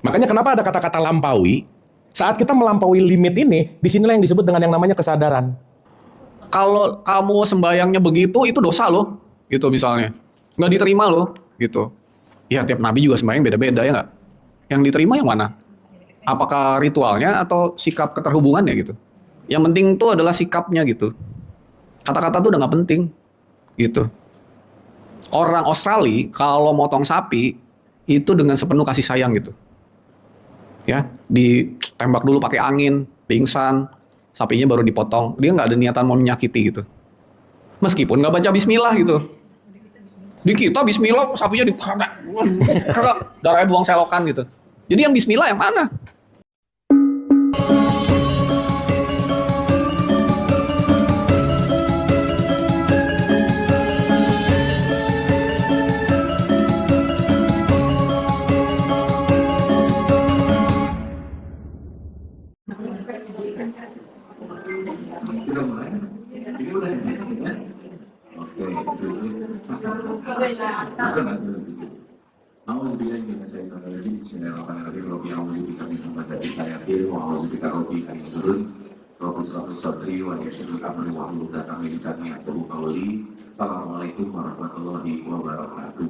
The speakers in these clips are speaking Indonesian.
Makanya kenapa ada kata-kata lampaui? Saat kita melampaui limit ini, disinilah yang disebut dengan yang namanya kesadaran. Kalau kamu sembayangnya begitu, itu dosa loh, gitu misalnya. Nggak diterima loh, gitu. Ya tiap nabi juga sembayang beda-beda ya nggak? Yang diterima yang mana? Apakah ritualnya atau sikap keterhubungannya gitu? Yang penting itu adalah sikapnya gitu. Kata-kata tuh udah nggak penting, gitu. Orang Australia kalau motong sapi itu dengan sepenuh kasih sayang gitu. Ya, ditembak dulu pakai angin, pingsan, sapinya baru dipotong. Dia nggak ada niatan mau menyakiti gitu. Meskipun nggak baca Bismillah gitu. Di kita Bismillah sapinya di darahnya buang selokan gitu. Jadi yang Bismillah yang mana? Assalamualaikum warahmatullahi wabarakatuh.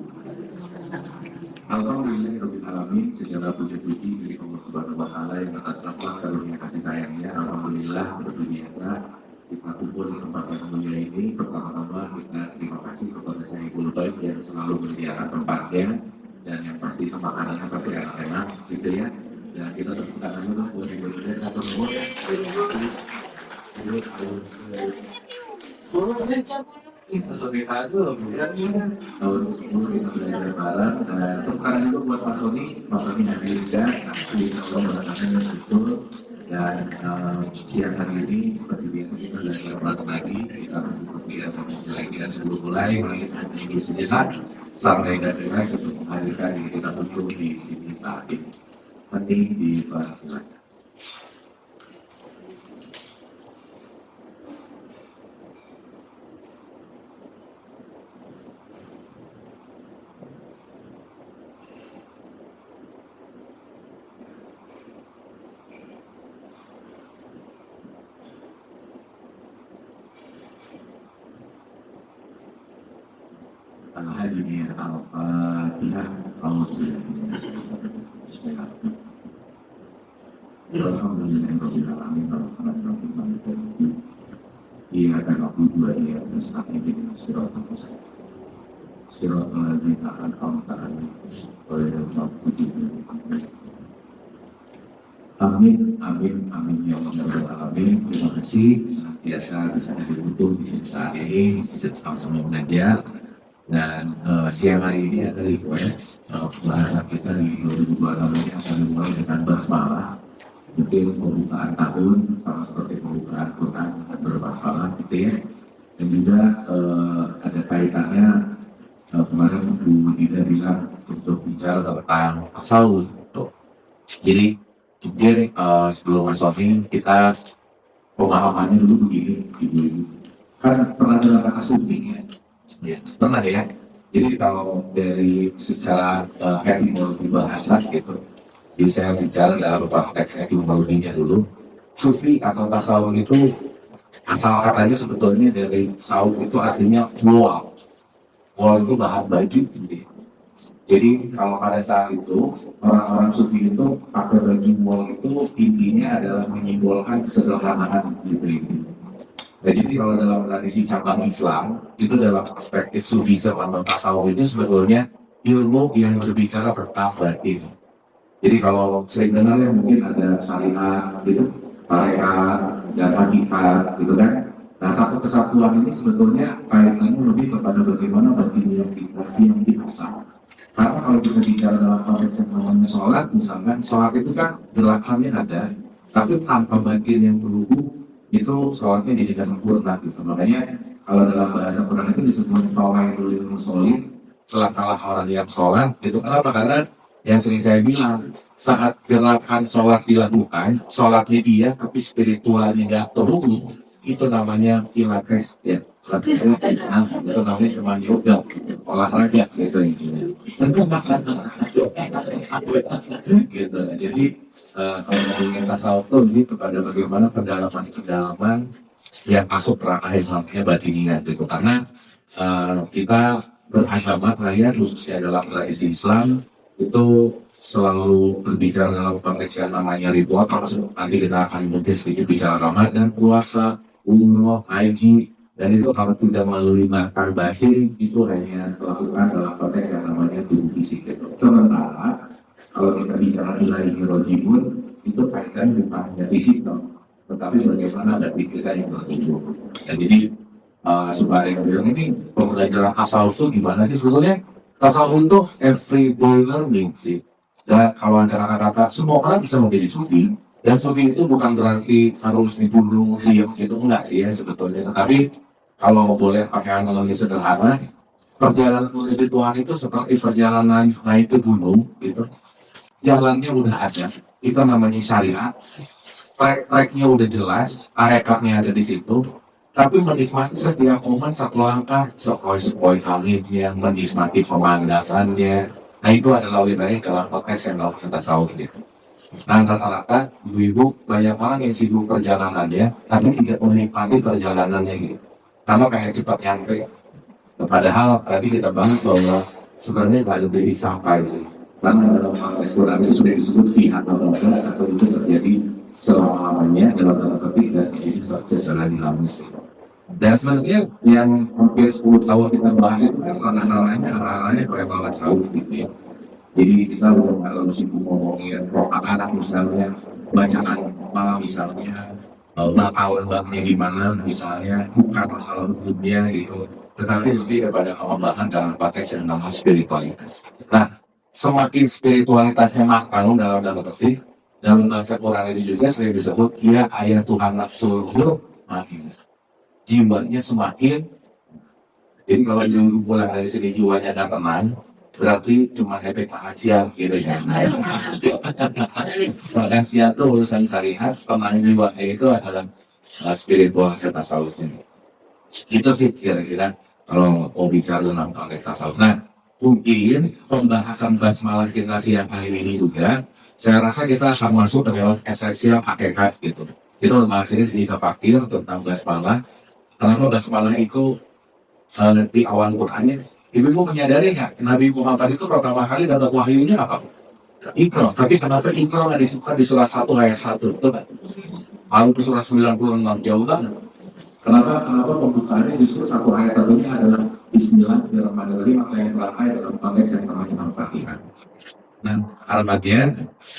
Alhamdulillahirabbil alamin, segala puji-puji milik Allah Subhanahu wa taala yang atas rahmat karunia kasih sayangnya. Alhamdulillah seperti biasa kita kumpul di tempat yang mulia ini. Pertama-tama kita terima kasih kepada Sayyidul Baik yang selalu menyediakan tempatnya, dan yang pasti makanannya pasti enak-enak gitu ya. Dan kita tepuk tangan dulu buat ibu-ibunya satu semua. Sesuai hasil, tahun 10 bisa belajar bareng. Tukaran itu buat Pak Sony hadir juga, nanti Allah berkatnya betul. Dan siang hari ini seperti biasa kita belajar bareng lagi. Kita seperti biasa mulai kita sebelum mulai minggu sejenak sampai dari sebelum menghadirkan diri kita untuk di sini saat ini. Penting dibahas lagi. Al-Hadiyah Al-Fatihah Alhamdulillahirrahmanirrahim. Alhamdulillahirrahmanirrahim. Iya kan aku dua dia saat ini surat ladzina an'amta alaihim ghairil maghdubi alaihim. Amin, amin, amin ya rabbal alamin. Terima kasih senantiasa bisa hadir utuh di sini saat ini langsung mengajar. Dan siang hari ini ada request pembahasan kita di 2026 ini akan dimulai dengan basmalah. Mungkin pembukaan tahun sama seperti pembukaan Quran berbasmalah gitu ya. Dan juga ada kaitannya kemarin Bu Dida bilang untuk bicara tentang tasawuf untuk sekiri. Jadi sebelum masuk ini kita pemahamannya dulu begini, ibu-ibu. Kan pernah dengar kata sufi ya? Ya, pernah ya. Jadi kalau dari secara etimologi bahasa gitu, jadi saya bicara dalam konteks etimologinya dulu. Sufi atau tasawuf itu asal katanya sebetulnya dari sauf itu artinya wool. Wool itu bahan baju gitu. Jadi kalau pada saat itu orang-orang sufi itu pakai baju wool itu intinya adalah menyimbolkan kesederhanaan gitu. Jadi kalau dalam tradisi cabang Islam, itu dalam perspektif sufisme atau tasawuf itu sebetulnya ilmu yang berbicara tentang batin. Jadi kalau sering dengar ya mungkin ada syariat, gitu, tarekat, dan hakikat, gitu kan. Nah satu kesatuan ini sebetulnya kaitannya lebih kepada bagaimana batin yang diasah. Karena kalau kita bicara dalam konteks yang namanya sholat, misalkan sholat itu kan gerakannya ada, tapi tanpa batin yang berhubung itu sholatnya jadi tidak sempurna gitu. Makanya kalau dalam bahasa Quran itu disebut fawaidul musholin, celakalah orang yang sholat. Itu kenapa? Karena yang sering saya bilang, saat gerakan sholat dilakukan, sholatnya dia tapi spiritualnya nggak terhubung, itu namanya ilakes ya. latihan itu namanya cuma yoga, olahraga gitu intinya. Tentu makan gitu. Jadi kalau ngomongin tasawuf tuh ini kepada bagaimana pendalaman yang masuk ke ranah yang namanya batiniah gitu. Karena kita beragama terakhir khususnya dalam tradisi Islam itu selalu berbicara dalam konteks yang namanya ritual. Termasuk nanti kita akan mungkin sedikit bicara Ramadan, puasa, umroh, haji, dan itu kalau tidak melalui makar batin itu hanya dilakukan dalam konteks yang namanya tubuh fisik gitu. Sementara kalau kita bicara ilahi rojiun itu kaitan bukan hanya fisik dong, tetapi bagaimana batin kita yang bertumbuh. Dan jadi supaya bilang ini pembelajaran tasawuf itu gimana sih sebetulnya? Tasawuf itu everyday learning sih. Dan kalau ada kata-kata semua orang bisa menjadi sufi, dan sufi itu bukan berarti harus dibunuh gitu enggak sih ya sebetulnya. Tetapi kalau boleh pakai analogi sederhana, perjalanan menuju Tuhan itu seperti perjalanan naik ke gunung gitu. Jalannya udah ada, itu namanya syariat. Track-tracknya udah jelas, harekatnya ada di situ. Tapi menikmati setiap momen satu langkah, sepoi-sepoi anginnya, menikmati pemandangannya. Nah itu adalah lebih baik dalam konteks yang kalau kita tasawuf gitu. Nah rata-rata ibu-ibu banyak orang yang sibuk perjalanannya, tapi tidak menikmati perjalanannya gitu. Karena kayak cepat nyampe. Padahal tadi kita bahas bahwa sebenarnya nggak lebih sampai sih. Karena dalam konteks Quran itu sudah disebut fihat atau itu terjadi selama-lamanya dalam tanda petik dan ini secara dinamis. Dan sebenarnya yang hampir 10 tahun kita bahas itu kan ranah-ranahnya kayak banget tasawuf gitu ya. Jadi kita udah kalau sibuk ngomongin anak misalnya, bacaan apa misalnya, lembahnya gimana misalnya, bukan masalah hukumnya gitu. Tetapi lebih kepada pengembangan dalam konteks yang namanya spiritualitas. Nah, semakin spiritualitasnya matang dalam petik, dalam bahasa Quran itu juga sering disebut ya ayat Tuhan nafsul makin jiwanya semakin. Jadi kalau mulai dari segi jiwanya ada teman, berarti cuma efek pengajian gitu ya. Pengajian itu urusan syariat, teman jiwanya itu adalah spiritual serta tasawufnya. Itu sih kira-kira kalau mau bicara tentang konteks tasawuf. Nah, mungkin pembahasan basmalah kita siang kali ini juga saya rasa kita akan masuk ke dalam esensial hakikat gitu. Itu maksudnya di fakir tentang basmalah. Karena basmalah itu di awal Qurannya, ibu menyadari nggak Nabi Muhammad itu pertama kali dapat wahyunya apa? Iqra. Tapi kenapa Iqra nggak disebutkan di surat 1 ayat 1? Betul kan? Lalu ke surat 96 jauh banget. Kenapa pembukaannya justru 1 ayat 1-nya adalah Bismillahirrahmanirrahim, maka yang terakhir dalam konteks yang namanya Al-Fatihah. Dan Al-Fatihah,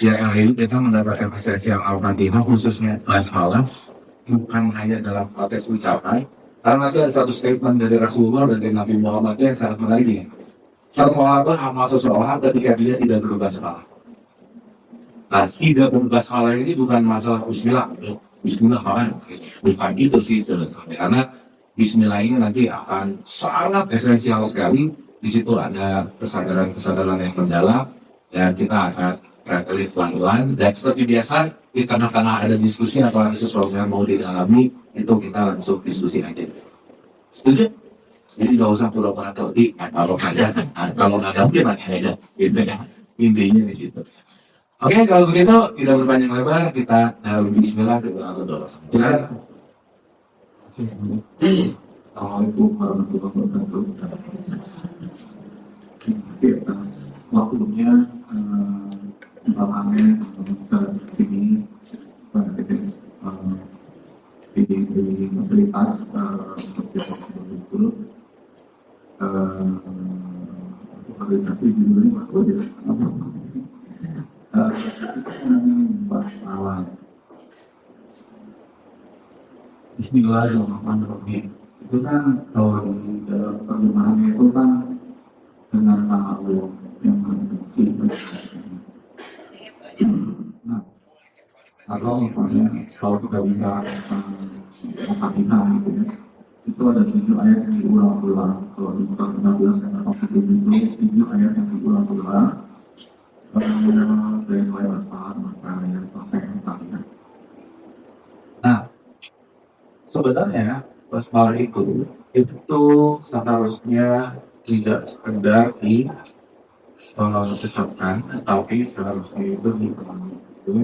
yang itu kita mendapatkan esensial Al-Fatihah khususnya basmalah bukan hanya dalam konteks ucapan, karena ada satu statement dari Rasulullah dan dari Nabi Muhammad yang sangat menarik. Tertolaklah amal seseorang ketika dia tidak berbasmalah. Nah, tidak berbasmalah ini bukan masalah Bismillah, Bismillah bukan itu sih sebenarnya. Karena Bismillah ini nanti akan sangat esensial sekali. Di situ ada kesadaran yang mendalam dan kita akan praktek pelan-pelan. Dan seperti biasa di tengah-tengah ada diskusi atau ada sesuatu yang mau didalami, itu kita langsung diskusi aja. Setuju? Jadi nggak usah pura-pura tahu kalau ada, kalau nggak ada mungkin aja, gitu ya. Intinya di situ. Oke, kalau begitu tidak berpanjang lebar, kita Bismillah ke doa. Silakan. Assalamualaikum warahmatullahi wabarakatuh. Terima kasih atas waktunya pemahamannya ini di fasilitas betul koordinasi judulnya waktu ya masalah Bismillahirrahmanirrahim itu kan kalau di dalam terjemahannya itu kan dengan nama Allah yang mengasih. Nah, kalau misalnya kalau kita bicara tentang Al-Fatihah gitu ya, itu ada 7 ayat yang diulang-ulang. Kalau di Quran kita bilang itu 7 ayat yang diulang-ulang. Saya mulai paham maka yang sampai Al-Fatihah. Nah, sebenarnya basmalah itu itu seharusnya tidak sekedar disesatkan, tapi seharusnya itu dipenuhi.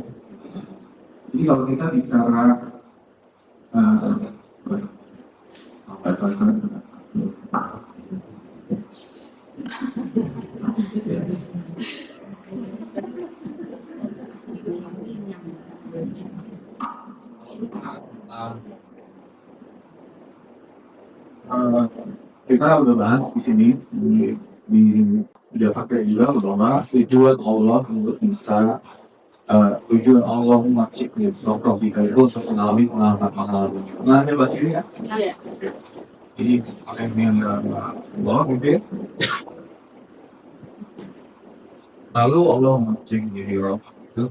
Jadi kalau kita bicara eh, kita udah bahas di sini di video fakir juga bahwa tujuan Allah untuk bisa tujuan Allah menciptakan sokro kita itu untuk mengalami pengalaman. Nah, saya bahas ini ya. Iya. Jadi pakai dengan Allah gitu. Lalu Allah menciptakan diri roh itu.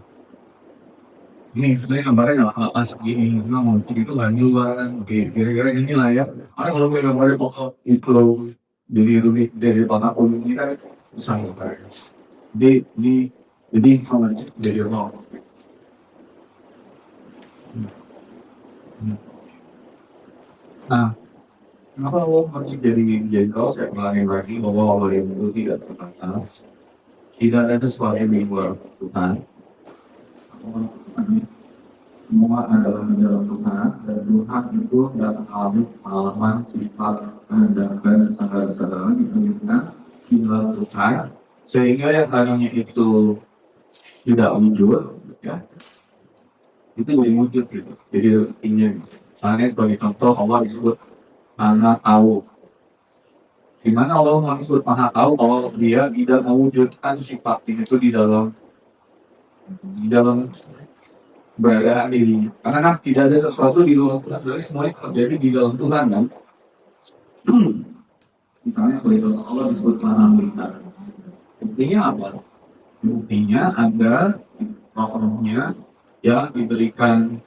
Ini sebenarnya gambarnya nggak masuk gini, memang itu lanjutan, kira-kira inilah ya. Karena kalau gue gambarnya pokok itu dari mana pun ini kan susah gambar. Jadi sama aja jadi nol. Nah, kenapa Allah masih jadi kalau saya ulangi lagi bahwa Allah yang itu tidak terbatas, tidak ada sesuatu yang di luar Tuhan. Semua adalah di dalam Tuhan dan Tuhan itu dalam mengalami pengalaman sifat dan kesadaran diberikan di dalam Tuhan sehingga yang tadinya itu tidak wujud ya itu jadi wujud gitu. Jadi intinya misalnya sebagai contoh Allah disebut Maha Tahu. Di mana Allah disebut Maha Tahu kalau dia tidak mewujudkan sifat itu di dalam berada dirinya. Karena kan tidak ada sesuatu di luar Tuhan, jadi semuanya terjadi di dalam Tuhan kan. Misalnya sebagai contoh Allah disebut Maha Melihat. Buktinya apa? Buktinya ada roh-rohnya yang diberikan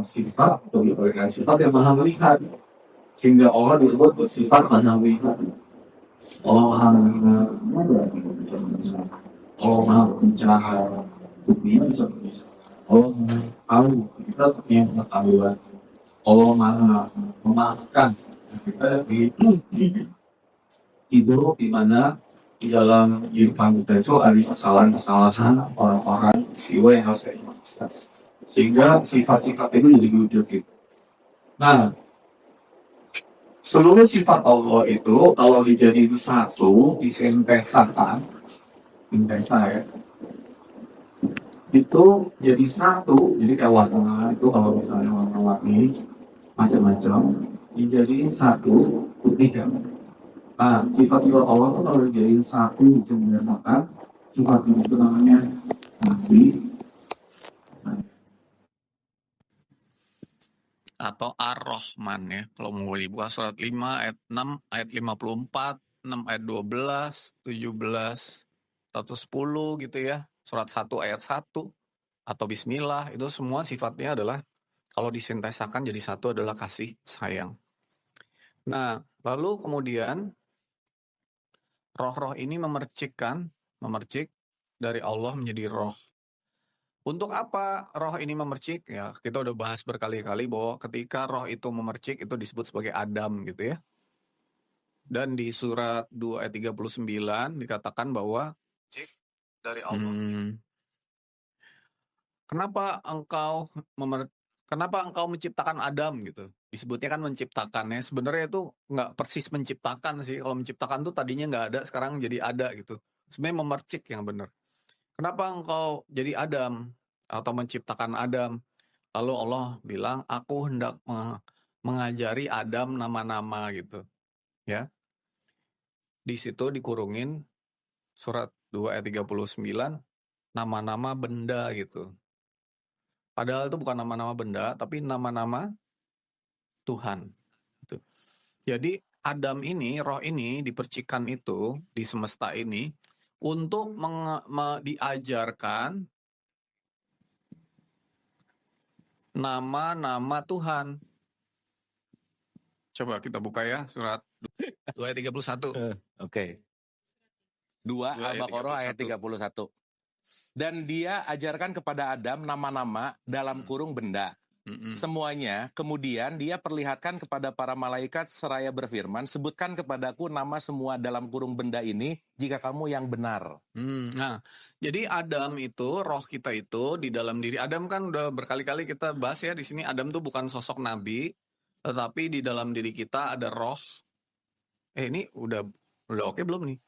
sifat atau diberikan sifat yang Maha Melihat. Sehingga Allah disebut bersifat Maha Melihat. Allah Maha Melihat, bisa melihat. Allah Maha Bicara, buktinya bisa bisa. Allah Maha Tahu, kita punya pengetahuan. Allah Maha Memaafkan, kita hidup di mana di dalam kehidupan kita itu ada kesalahan-kesalahan orang-orang siwa yang harus kita ingatkan. Sehingga sifat-sifat itu jadi wujud gitu. Nah, seluruh sifat Allah itu kalau dijadiin satu, disintesakan, sintesa ya, itu jadi satu. Jadi kayak warna itu kalau misalnya warna-warni macam-macam dijadiin satu putih kan. Nah, sifat-sifat Allah itu kalau dijadiin satu disintesakan, sifat itu namanya nasi. Atau Ar-Rahman ya. Kalau mau dibuka surat 5 ayat 6 ayat 54, 6 ayat 12, 17, 110 gitu ya. Surat 1 ayat 1 atau bismillah itu semua sifatnya adalah kalau disintesakan jadi satu adalah kasih sayang. Nah, lalu kemudian roh-roh ini memercik dari Allah menjadi roh. Untuk apa roh ini memercik? Ya, kita udah bahas berkali-kali bahwa ketika roh itu memercik itu disebut sebagai Adam gitu ya. Dan di surat 2 ayat 39 dikatakan bahwa dari Allah. Kenapa engkau menciptakan Adam gitu? Disebutnya kan menciptakannya. Sebenarnya itu nggak persis menciptakan sih. Kalau menciptakan tuh tadinya nggak ada, sekarang jadi ada gitu. Sebenarnya memercik yang benar. Kenapa engkau jadi Adam atau menciptakan Adam? Lalu Allah bilang, aku hendak mengajari Adam nama-nama gitu. Ya. Di situ dikurungin surat 2 ayat 39 nama-nama benda gitu. Padahal itu bukan nama-nama benda, tapi nama-nama Tuhan. Gitu. Jadi Adam ini, roh ini dipercikan itu di semesta ini untuk diajarkan nama-nama Tuhan. Coba kita buka ya surat 2 ayat 31. Oke. 2 Al-Baqarah ayat 31. Dan dia ajarkan kepada Adam nama-nama dalam kurung benda semuanya, kemudian dia perlihatkan kepada para malaikat seraya berfirman, sebutkan kepadaku nama semua dalam kurung benda ini jika kamu yang benar. Nah, jadi Adam itu, roh kita itu di dalam diri Adam kan udah berkali-kali kita bahas ya di sini. Adam tuh bukan sosok nabi, tetapi di dalam diri kita ada roh. Ini udah oke belum nih?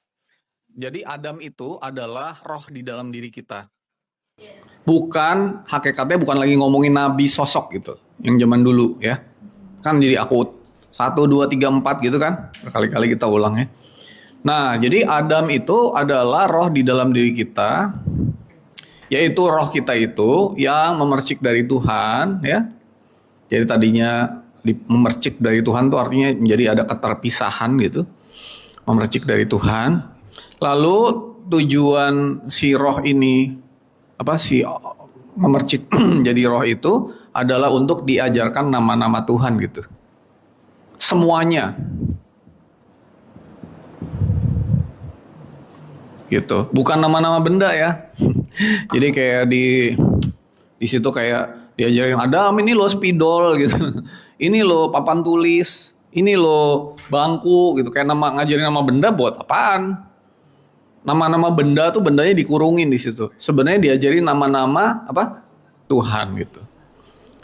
Jadi Adam itu adalah roh di dalam diri kita. Bukan, hakikatnya bukan lagi ngomongin nabi sosok gitu, yang zaman dulu ya. Kan jadi aku 1, 2, 3, 4 gitu kan, berkali-kali kita ulang ya. Nah, jadi Adam itu adalah roh di dalam diri kita, yaitu roh kita itu yang memercik dari Tuhan ya. Jadi tadinya memercik dari Tuhan tuh artinya menjadi ada keterpisahan gitu, memercik dari Tuhan. Lalu tujuan si roh ini memercik jadi roh itu adalah untuk diajarkan nama-nama Tuhan gitu. Semuanya. Gitu. Bukan nama-nama benda ya. Jadi kayak di situ kayak diajarin Adam ini lo spidol gitu. Ini lo papan tulis, ini lo bangku gitu. Kayak ngajarin nama benda buat apaan? Nama-nama benda tuh bendanya dikurungin di situ. Sebenarnya diajarin nama-nama Tuhan gitu.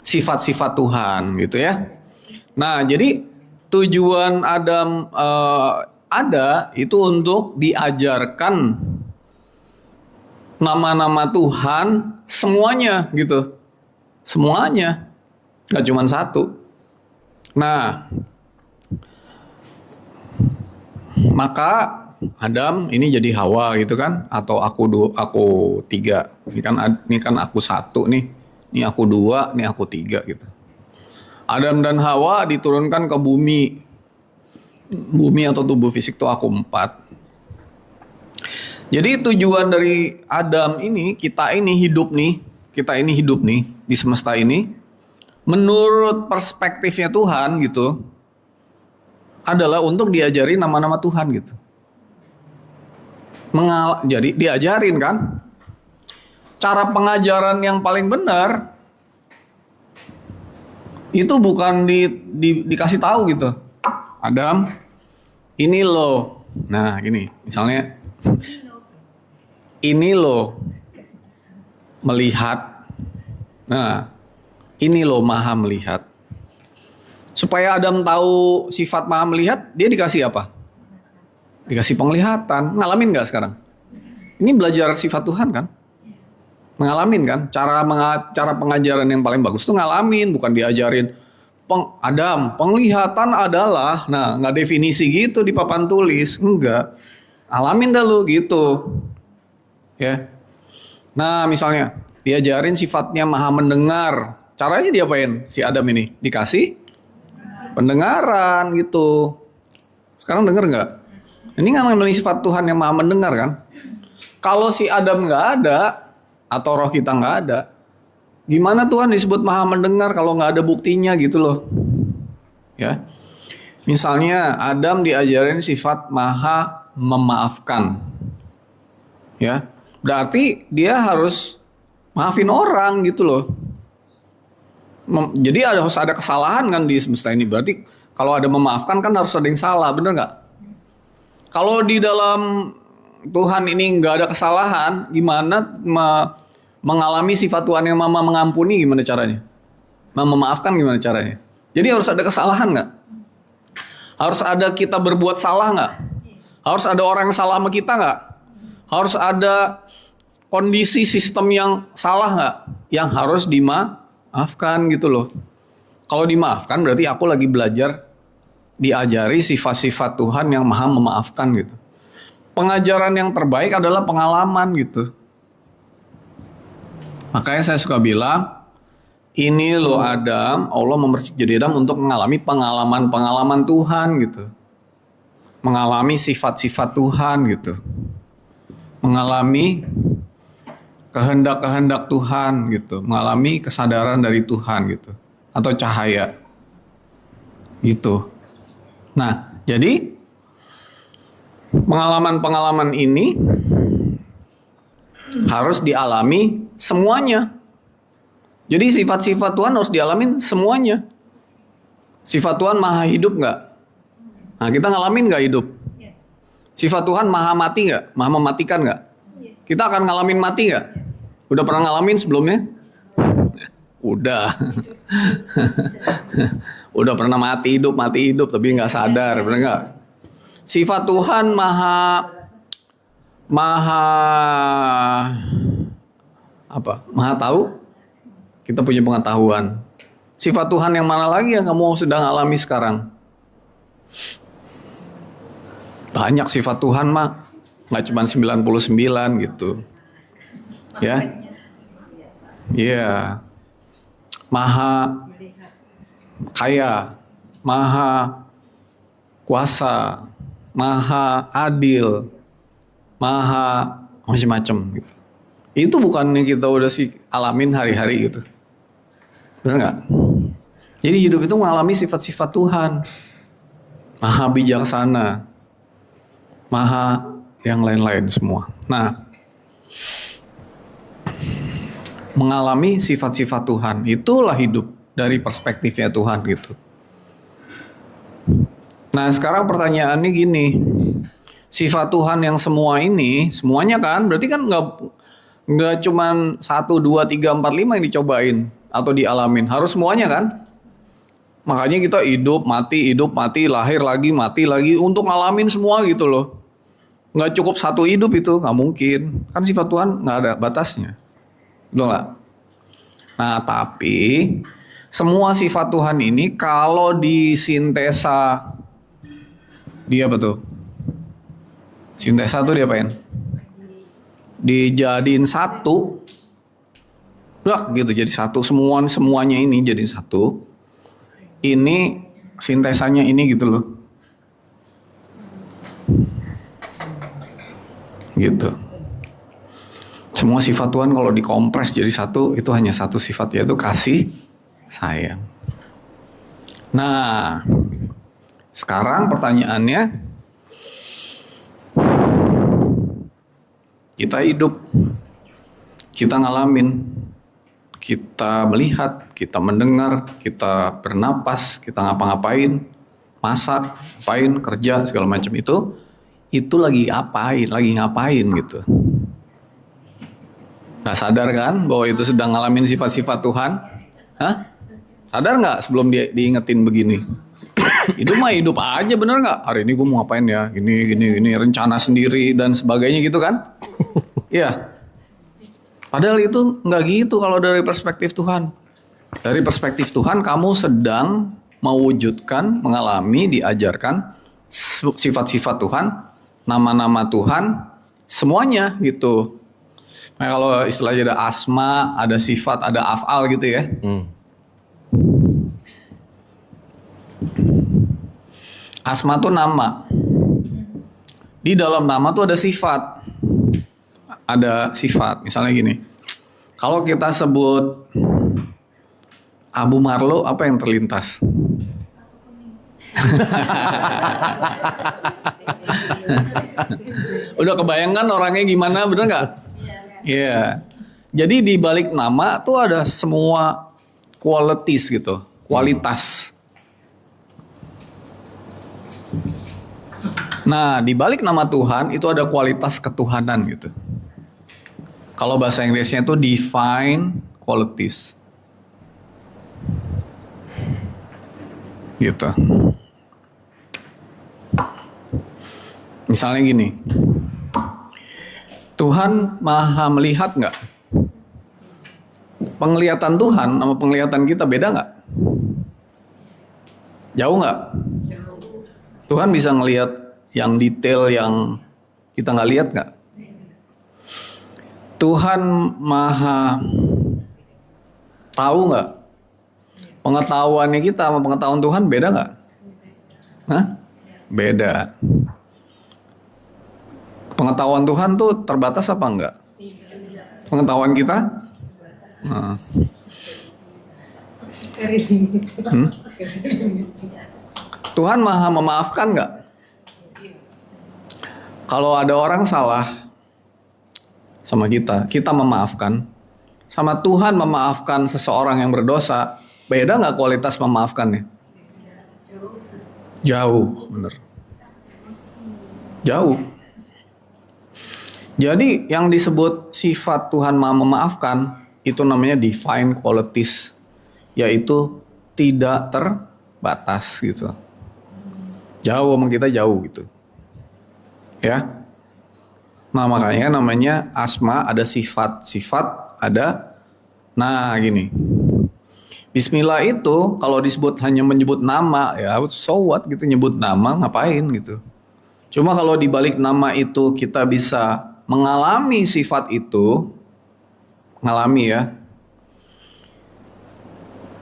Sifat-sifat Tuhan gitu ya. Nah, jadi tujuan Adam ada itu untuk diajarkan nama-nama Tuhan semuanya gitu. Semuanya. Gak cuma satu. Nah, maka Adam ini jadi Hawa gitu kan, atau aku 3. Ini kan aku 1 nih. Ini aku 2, ini aku 3 gitu. Adam dan Hawa diturunkan ke bumi. Bumi atau tubuh fisik tuh aku 4. Jadi tujuan dari Adam ini, kita ini hidup nih di semesta ini, menurut perspektifnya Tuhan gitu, adalah untuk diajari nama-nama Tuhan gitu. Jadi diajarin kan, cara pengajaran yang paling benar itu bukan dikasih tahu gitu. Adam, ini loh. Nah, ini misalnya ini loh melihat. Nah, ini loh maha melihat. Supaya Adam tahu sifat maha melihat, dia dikasih apa? Dikasih penglihatan. Ngalamin gak sekarang? Ini belajar sifat Tuhan kan? Ngalamin kan? Cara pengajaran yang paling bagus tuh ngalamin, bukan diajarin. Adam, penglihatan adalah, nah gak definisi gitu di papan tulis. Enggak. Alamin dah lu gitu. Ya. Nah misalnya, diajarin sifatnya maha mendengar. Caranya diapain si Adam ini? Dikasih pendengaran gitu. Sekarang denger gak? Ini kan namanya sifat Tuhan yang maha mendengar kan. Kalau si Adam nggak ada atau roh kita nggak ada, gimana Tuhan disebut maha mendengar kalau nggak ada buktinya gitu loh. Ya, misalnya Adam diajarin sifat maha memaafkan. Ya, berarti dia harus maafin orang gitu loh. Jadi harus ada kesalahan kan di semesta ini. Berarti kalau ada memaafkan kan harus ada yang salah, bener nggak? Kalau di dalam Tuhan ini nggak ada kesalahan, gimana mengalami sifat Tuhan yang maha mengampuni, gimana caranya? Memaafkan gimana caranya? Jadi harus ada kesalahan nggak? Harus ada kita berbuat salah nggak? Harus ada orang yang salah sama kita nggak? Harus ada kondisi sistem yang salah nggak? Yang harus dimaafkan gitu loh. Kalau dimaafkan berarti aku lagi belajar diajari sifat-sifat Tuhan yang maha memaafkan gitu. Pengajaran yang terbaik adalah pengalaman gitu. Makanya saya suka bilang, ini loh Adam, Allah memercik jadi Adam untuk mengalami pengalaman-pengalaman Tuhan gitu. Mengalami sifat-sifat Tuhan gitu. Mengalami kehendak-kehendak Tuhan gitu. Mengalami kesadaran dari Tuhan gitu. Atau cahaya gitu. Nah, jadi pengalaman-pengalaman ini harus dialami semuanya. Jadi sifat-sifat Tuhan harus dialamin semuanya. Sifat Tuhan maha hidup nggak? Nah, kita ngalamin nggak hidup? Sifat Tuhan maha mati nggak? Maha mematikan nggak? Kita akan ngalamin mati nggak? Udah pernah ngalamin sebelumnya? Udah. Udah pernah mati hidup tapi nggak sadar, benar nggak? Sifat Tuhan maha tahu. Kita punya pengetahuan. Sifat Tuhan yang mana lagi yang kamu sedang alami sekarang? Banyak sifat Tuhan mah, nggak cuma 99 gitu. Ya. Iya. Maha kaya, maha kuasa, maha adil, maha macam-macam gitu. Itu bukannya kita udah sih alamin hari-hari gitu. Benar nggak? Jadi hidup itu mengalami sifat-sifat Tuhan. Maha bijaksana, maha yang lain-lain semua. Nah, mengalami sifat-sifat Tuhan, itulah hidup dari perspektifnya Tuhan gitu. Nah, sekarang pertanyaannya gini, sifat Tuhan yang semua ini, semuanya kan, berarti kan nggak cuman 1, 2, 3, 4, 5 yang dicobain atau dialamin, harus semuanya kan? Makanya kita hidup, mati, lahir lagi, mati lagi, untuk ngalamin semua gitu loh. Nggak cukup satu hidup itu, nggak mungkin. Kan sifat Tuhan nggak ada batasnya. Betul nggak? Nah, tapi semua sifat Tuhan ini kalau disintesa, dia apa tuh? Sintesa tuh diapain? Dijadiin satu, gitu jadi satu, semuanya ini jadi satu. Ini sintesanya ini gitu loh, gitu. Semua sifat Tuhan kalau dikompres jadi satu, itu hanya satu sifat, yaitu kasih sayang. Nah, sekarang pertanyaannya, kita hidup, kita ngalamin, kita melihat, kita mendengar, kita bernapas, kita ngapa-ngapain, masak, ngapain, kerja, segala macam itu lagi ngapain gitu. Nggak sadar kan bahwa itu sedang ngalamin sifat-sifat Tuhan? Hah? Sadar nggak sebelum diingetin begini? Hidup mah hidup aja, bener nggak? Hari ini gue mau ngapain ya? Gini, rencana sendiri dan sebagainya gitu kan? Iya. Padahal itu nggak gitu kalau dari perspektif Tuhan. Dari perspektif Tuhan, kamu sedang mewujudkan, mengalami, diajarkan sifat-sifat Tuhan, nama-nama Tuhan, semuanya gitu. Nah, kalau istilahnya ada asma, ada sifat, ada af'al gitu ya. Asma tuh nama. Di dalam nama tuh ada sifat. Ada sifat, misalnya gini. Kalau kita sebut Abu Marlo, apa yang terlintas? Udah kebayangkan orangnya gimana, bener nggak? Iya. Yeah. Jadi di balik nama tuh ada semua qualities gitu, kualitas. Nah, di balik nama Tuhan itu ada kualitas ketuhanan gitu. Kalau bahasa Inggrisnya itu divine qualities. Gitu. Misalnya gini. Tuhan maha melihat nggak? Penglihatan Tuhan sama penglihatan kita beda nggak? Jauh nggak? Tuhan bisa ngelihat yang detail yang kita nggak lihat nggak? Tuhan maha tahu nggak? Pengetahuannya kita sama pengetahuan Tuhan beda nggak? Hah? Beda. Pengetahuan Tuhan tuh terbatas apa enggak? Pengetahuan kita? Nah. Tuhan maha memaafkan nggak? Kalau ada orang salah sama kita memaafkan. sama Tuhan memaafkan seseorang yang berdosa, beda nggak kualitas memaafkannya? Jauh, bener. Jauh. Jadi yang disebut sifat Tuhan Maha memaafkan itu namanya divine qualities, yaitu tidak terbatas gitu. Jauh sama kita jauh gitu. Ya. Nah, makanya namanya asma, ada sifat-sifat, ada gini. Bismillah itu kalau disebut hanya menyebut nama, ya so what gitu, nyebut nama ngapain gitu. Cuma kalau dibalik nama itu kita bisa mengalami sifat itu, ngalami ya.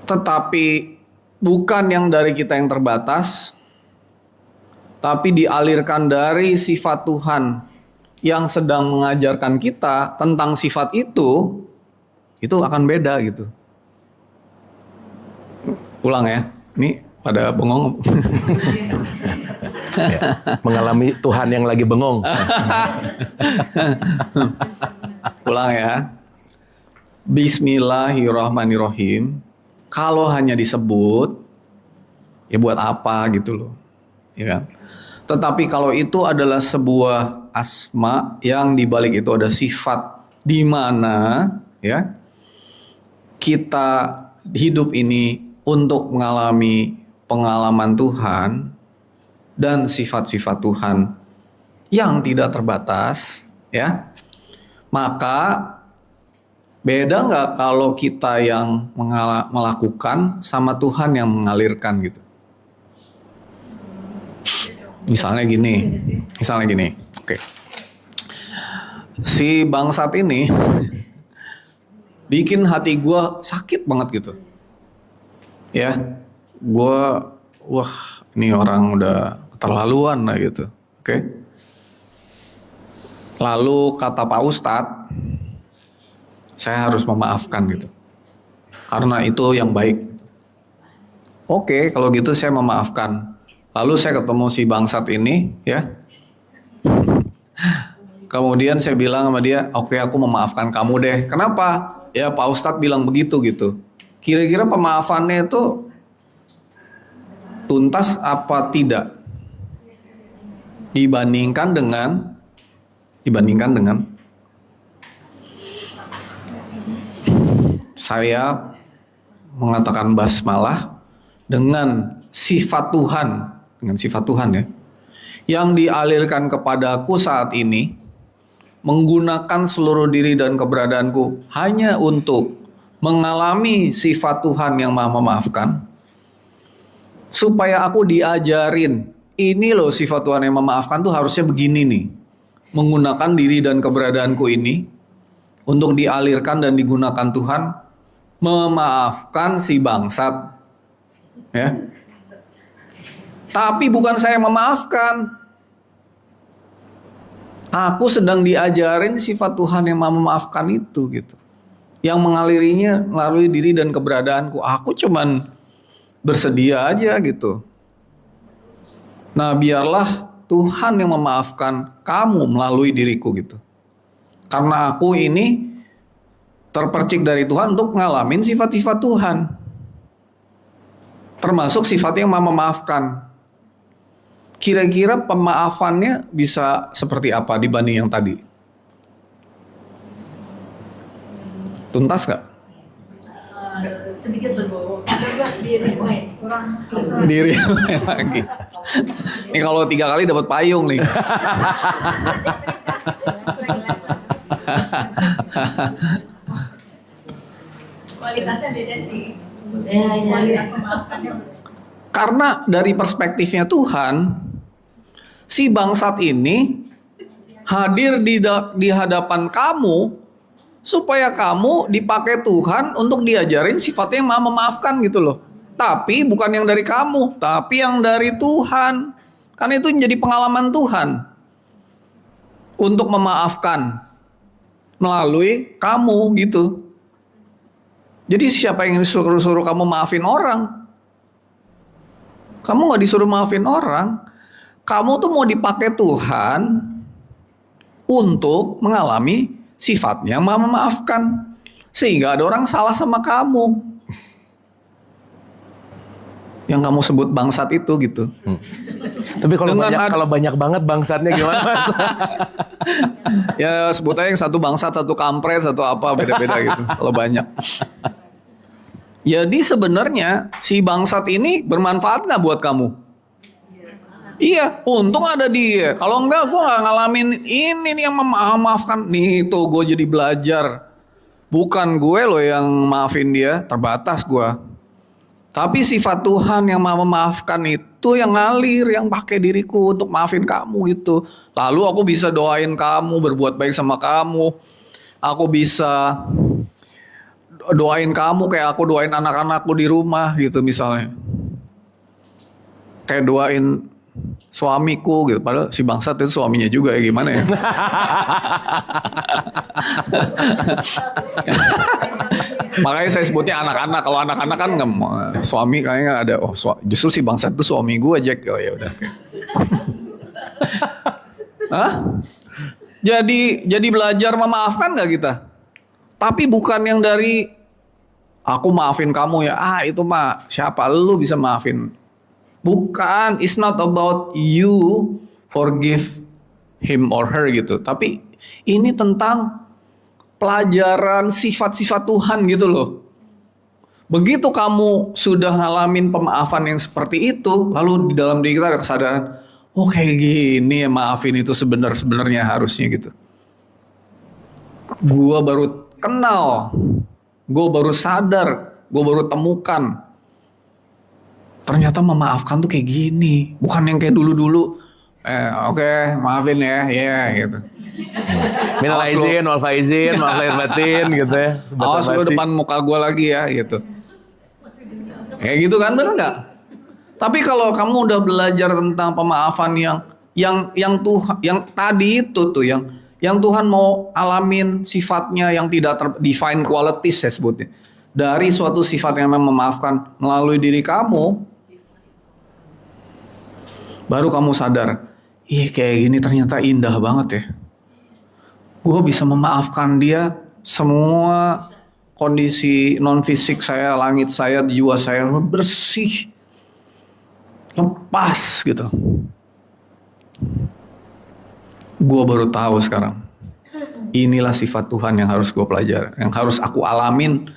Tetapi bukan yang dari kita yang terbatas, tapi dialirkan dari sifat Tuhan yang sedang mengajarkan kita tentang sifat itu akan beda gitu. Ulang ya, ini pada bengong. Ya, mengalami Tuhan yang lagi bengong. Ulang ya. Bismillahirrahmanirrahim. Kalau hanya disebut, ya buat apa gitu loh, ya kan? Tetapi kalau itu adalah sebuah asma yang dibalik itu ada sifat, di mana ya kita hidup ini untuk mengalami pengalaman Tuhan dan sifat-sifat Tuhan yang tidak terbatas, ya. Maka beda nggak kalau kita yang melakukan sama Tuhan yang mengalirkan gitu. Misalnya gini, oke. Si bangsat ini bikin hati gue sakit banget gitu. Ya, wah ini orang udah keterlaluan lah gitu. Oke. Lalu kata Pak Ustadz, saya harus memaafkan gitu. Karena itu yang baik. Oke, kalau gitu saya memaafkan. Lalu saya ketemu si bangsat ini, ya. Kemudian saya bilang sama dia, oke aku memaafkan kamu deh. Kenapa? Ya Pak Ustadz bilang begitu gitu. Kira-kira pemaafannya itu tuntas apa tidak? Dibandingkan dengan saya mengatakan basmalah dengan sifat Tuhan ya, yang dialirkan kepadaku saat ini, menggunakan seluruh diri dan keberadaanku hanya untuk mengalami sifat Tuhan yang Maha memaafkan, supaya aku diajarin, ini loh sifat Tuhan yang memaafkan tuh harusnya begini nih, menggunakan diri dan keberadaanku ini untuk dialirkan dan digunakan Tuhan memaafkan si bangsat, ya. Tapi bukan saya memaafkan. Aku sedang diajarin sifat Tuhan yang Maha memaafkan itu gitu. Yang mengalirinya melalui diri dan keberadaanku. Aku cuman bersedia aja gitu. Nah, biarlah Tuhan yang memaafkan kamu melalui diriku gitu. Karena aku ini terpercik dari Tuhan untuk ngalamin sifat-sifat Tuhan. Termasuk sifat yang Maha memaafkan. Kira-kira pemaafannya bisa seperti apa dibanding yang tadi? Tuntas gak? Sedikit legowo. Coba di-rewind. Kurang. Diri lagi. Ini kalau 3 kali dapat payung nih. Kualitasnya beda sih. Ya. Kualitas memaafkannya beda. Karena dari perspektifnya Tuhan, si bangsat ini hadir di hadapan kamu supaya kamu dipakai Tuhan untuk diajarin sifatnya yang Maha memaafkan gitu loh. Tapi bukan yang dari kamu, tapi yang dari Tuhan. Karena itu menjadi pengalaman Tuhan untuk memaafkan melalui kamu gitu. Jadi siapa yang disuruh kamu maafin orang? Kamu gak disuruh maafin orang. Kamu tuh mau dipakai Tuhan untuk mengalami sifatnya Maha memaafkan. Sehingga ada orang salah sama kamu. Yang kamu sebut bangsat itu gitu. Tapi kalau Dengan banyak, ad- kalau banyak banget bangsatnya gimana Mas? Ya sebut aja yang satu bangsat, satu kampret, satu apa, beda-beda gitu. Kalau banyak. Jadi sebenarnya si bangsat ini bermanfaat nggak buat kamu? Iya, untung ada dia. Kalau enggak, gue nggak ngalamin ini nih yang memaafkan. Nih tuh gue jadi belajar. Bukan gue loh yang maafin dia, terbatas gue. Tapi sifat Tuhan yang memaafkan itu yang ngalir, yang pakai diriku untuk maafin kamu gitu. Lalu aku bisa doain kamu, berbuat baik sama kamu. Aku bisa doain kamu kayak aku doain anak-anakku di rumah gitu misalnya. Kayak doain suamiku gitu. Padahal si bangsat itu suaminya juga ya, gimana ya. Makanya saya sebutnya anak-anak. Kalau anak-anak kan nggak suami kayaknya ada. Oh justru si bangsat itu suami gue Jack. Oh ya udah. Okay. Hah? Jadi belajar memaafkan nggak kita? Tapi bukan yang dari aku maafin kamu ya. Itu mah siapa lu bisa maafin? Bukan. It's not about you forgive him or her gitu. Tapi ini tentang pelajaran sifat-sifat Tuhan gitu loh. Begitu kamu sudah ngalamin pemaafan yang seperti itu, lalu di dalam diri kita ada kesadaran, oh kayak gini ya maafin itu sebenarnya harusnya gitu. Gua baru kenal, gue baru sadar, gue baru temukan. Ternyata memaafkan tuh kayak gini, bukan yang kayak dulu-dulu. Oke, maafin ya, gitu. Minal aizin, wal faizin, maaf lahir batin gitu ya. Awas lu depan muka gue lagi ya gitu. Kayak gitu kan, bener nggak? Tapi kalau kamu udah belajar tentang pemaafan yang Tuhan, yang tadi itu tuh yang Tuhan mau alamin sifatnya yang tidak divine qualities saya sebutnya. Dari suatu sifat yang memang memaafkan melalui diri kamu, baru kamu sadar, kayak gini ternyata indah banget ya. Gue bisa memaafkan dia semua kondisi non fisik saya, langit saya, jiwa saya bersih, lepas gitu. Gue baru tahu sekarang. Inilah sifat Tuhan yang harus gue pelajari, yang harus aku alamin,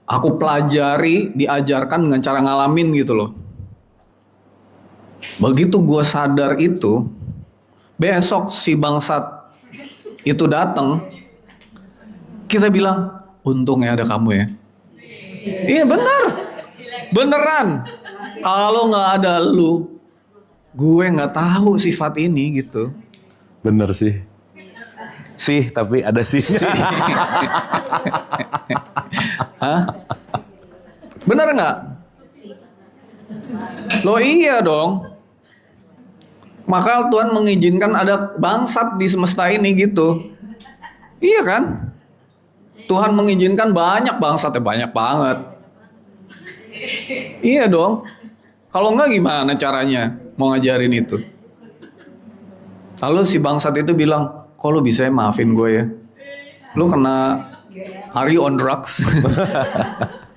aku pelajari, diajarkan dengan cara ngalamin gitu loh. Begitu gue sadar itu, besok si bangsat itu datang, kita bilang, untung ya ada kamu ya. Iya benar, beneran. Kalau nggak ada lu, gue nggak tahu sifat ini gitu. Bener sih. Sih, tapi ada sih. Hah? Bener nggak? Loh iya dong. Maka Tuhan mengizinkan ada bangsat di semesta ini gitu. Iya kan? Tuhan mengizinkan banyak bangsat, banyak banget. Iya dong. Kalau enggak gimana caranya mau ngajarin itu? Lalu si bangsat itu bilang, kok lu bisa maafin gue ya? Lu kena, are you on drugs?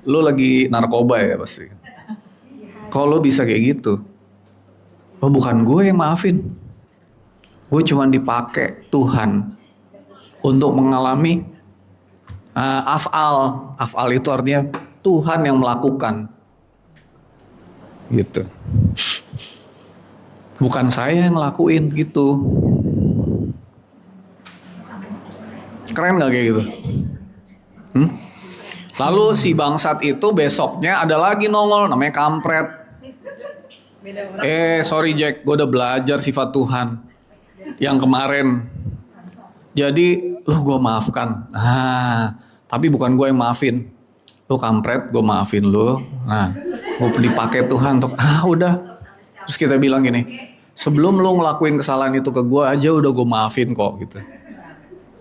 Lu lagi narkoba ya pasti. Kok lu bisa kayak gitu? Oh bukan gue yang maafin. Gue cuma dipakai Tuhan untuk mengalami af'al. Af'al itu artinya Tuhan yang melakukan. Gitu. Bukan saya yang ngelakuin gitu. Keren gak kayak gitu? Lalu si bangsat itu besoknya ada lagi nongol namanya kampret. Sorry Jack, gue udah belajar sifat Tuhan yang kemarin. Jadi lu gue maafkan. Tapi bukan gue yang maafin. Lu kampret, gue maafin lu. Nah, gue dipakai Tuhan untuk udah. Terus kita bilang gini, sebelum lu ngelakuin kesalahan itu ke gue aja udah gue maafin kok gitu.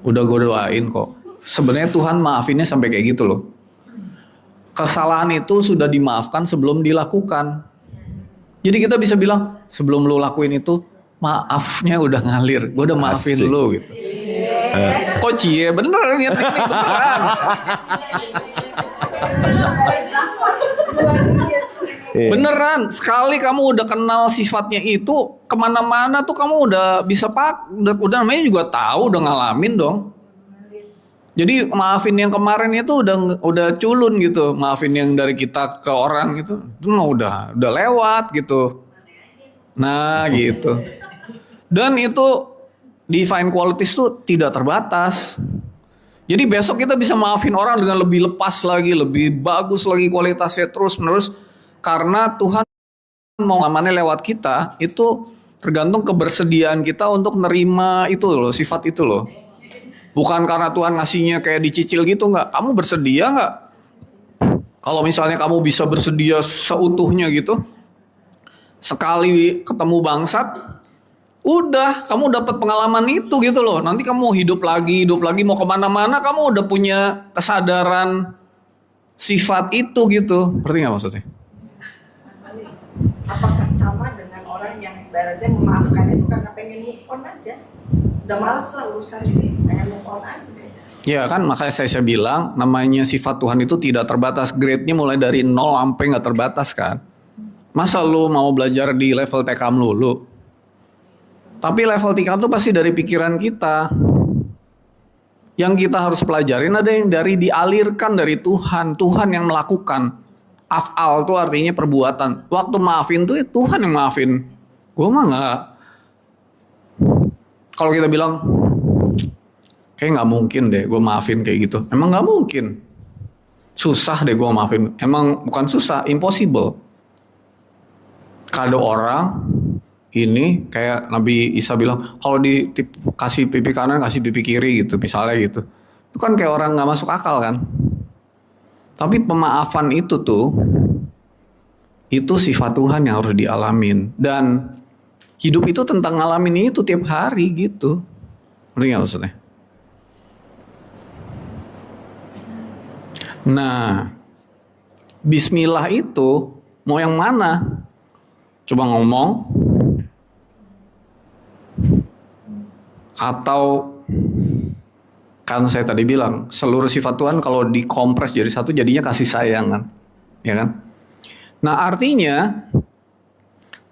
Udah gue doain kok. Sebenarnya Tuhan maafinnya sampai kayak gitu loh. Kesalahan itu sudah dimaafkan sebelum dilakukan. Jadi kita bisa bilang sebelum lu lakuin itu maafnya udah ngalir, gue udah maafin lu gitu. Kok cie? Beneran ya, beneran. Beneran, sekali kamu udah kenal sifatnya itu, kemana-mana tuh kamu udah bisa udah namanya juga tahu, udah ngalamin dong. Jadi maafin yang kemarin itu udah culun gitu, maafin yang dari kita ke orang itu mah udah lewat gitu. Nah gitu. Dan itu divine qualities tuh tidak terbatas. Jadi besok kita bisa maafin orang dengan lebih lepas lagi, lebih bagus lagi kualitasnya terus menerus. Karena Tuhan mau ngamannya lewat kita, itu tergantung kebersediaan kita untuk nerima itu loh, sifat itu loh. Bukan karena Tuhan ngasihnya kayak dicicil gitu, nggak. Kamu bersedia nggak? Kalau misalnya kamu bisa bersedia seutuhnya gitu, sekali ketemu bangsat, udah kamu dapat pengalaman itu gitu loh. Nanti kamu mau hidup lagi mau kemana-mana, kamu udah punya kesadaran sifat itu gitu. Ngerti nggak maksudnya? Apakah sama dengan orang yang ibaratnya memaafkan itu karena pengen move on aja, udah males lah urusan ini, pengen move on aja. Ya kan, makanya saya bilang namanya sifat Tuhan itu tidak terbatas, grade-nya mulai dari 0 sampai nggak terbatas kan. Masa lu mau belajar di level TK melulu? Tapi level TK itu pasti dari pikiran kita. Yang kita harus pelajarin ada yang dari dialirkan dari Tuhan, Tuhan yang melakukan. Af'al itu artinya perbuatan. Waktu maafin tuh Tuhan yang maafin. Gue mah nggak. Kalau kita bilang, kayak nggak mungkin deh gue maafin kayak gitu. Emang nggak mungkin. Susah deh gue maafin. Emang bukan susah, impossible. Kalau orang ini kayak Nabi Isa bilang, kalau kasih pipi kanan, kasih pipi kiri gitu, misalnya gitu. Itu kan kayak orang nggak masuk akal kan. Tapi pemaafan itu tuh, itu sifat Tuhan yang harus dialamin. Dan hidup itu tentang ngalamin itu tiap hari gitu. Ngerti gak maksudnya? Nah, bismillah itu mau yang mana? Coba ngomong. Atau kan saya tadi bilang, seluruh sifat Tuhan kalau dikompres jadi satu jadinya kasih sayang kan. Ya kan? Nah artinya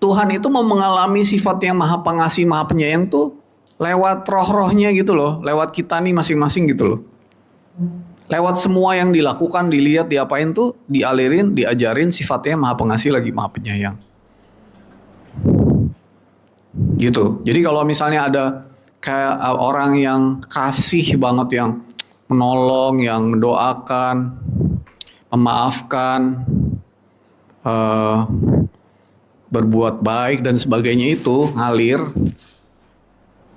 Tuhan itu mau mengalami sifat yang maha pengasih, maha penyayang tuh lewat roh-rohnya gitu loh. Lewat kita nih masing-masing gitu loh. Lewat semua yang dilakukan, dilihat, diapain tuh dialirin, diajarin sifatnya maha pengasih lagi maha penyayang. Gitu. Jadi kalau misalnya ada kayak orang yang kasih banget, yang menolong, yang mendoakan, memaafkan, berbuat baik dan sebagainya itu ngalir,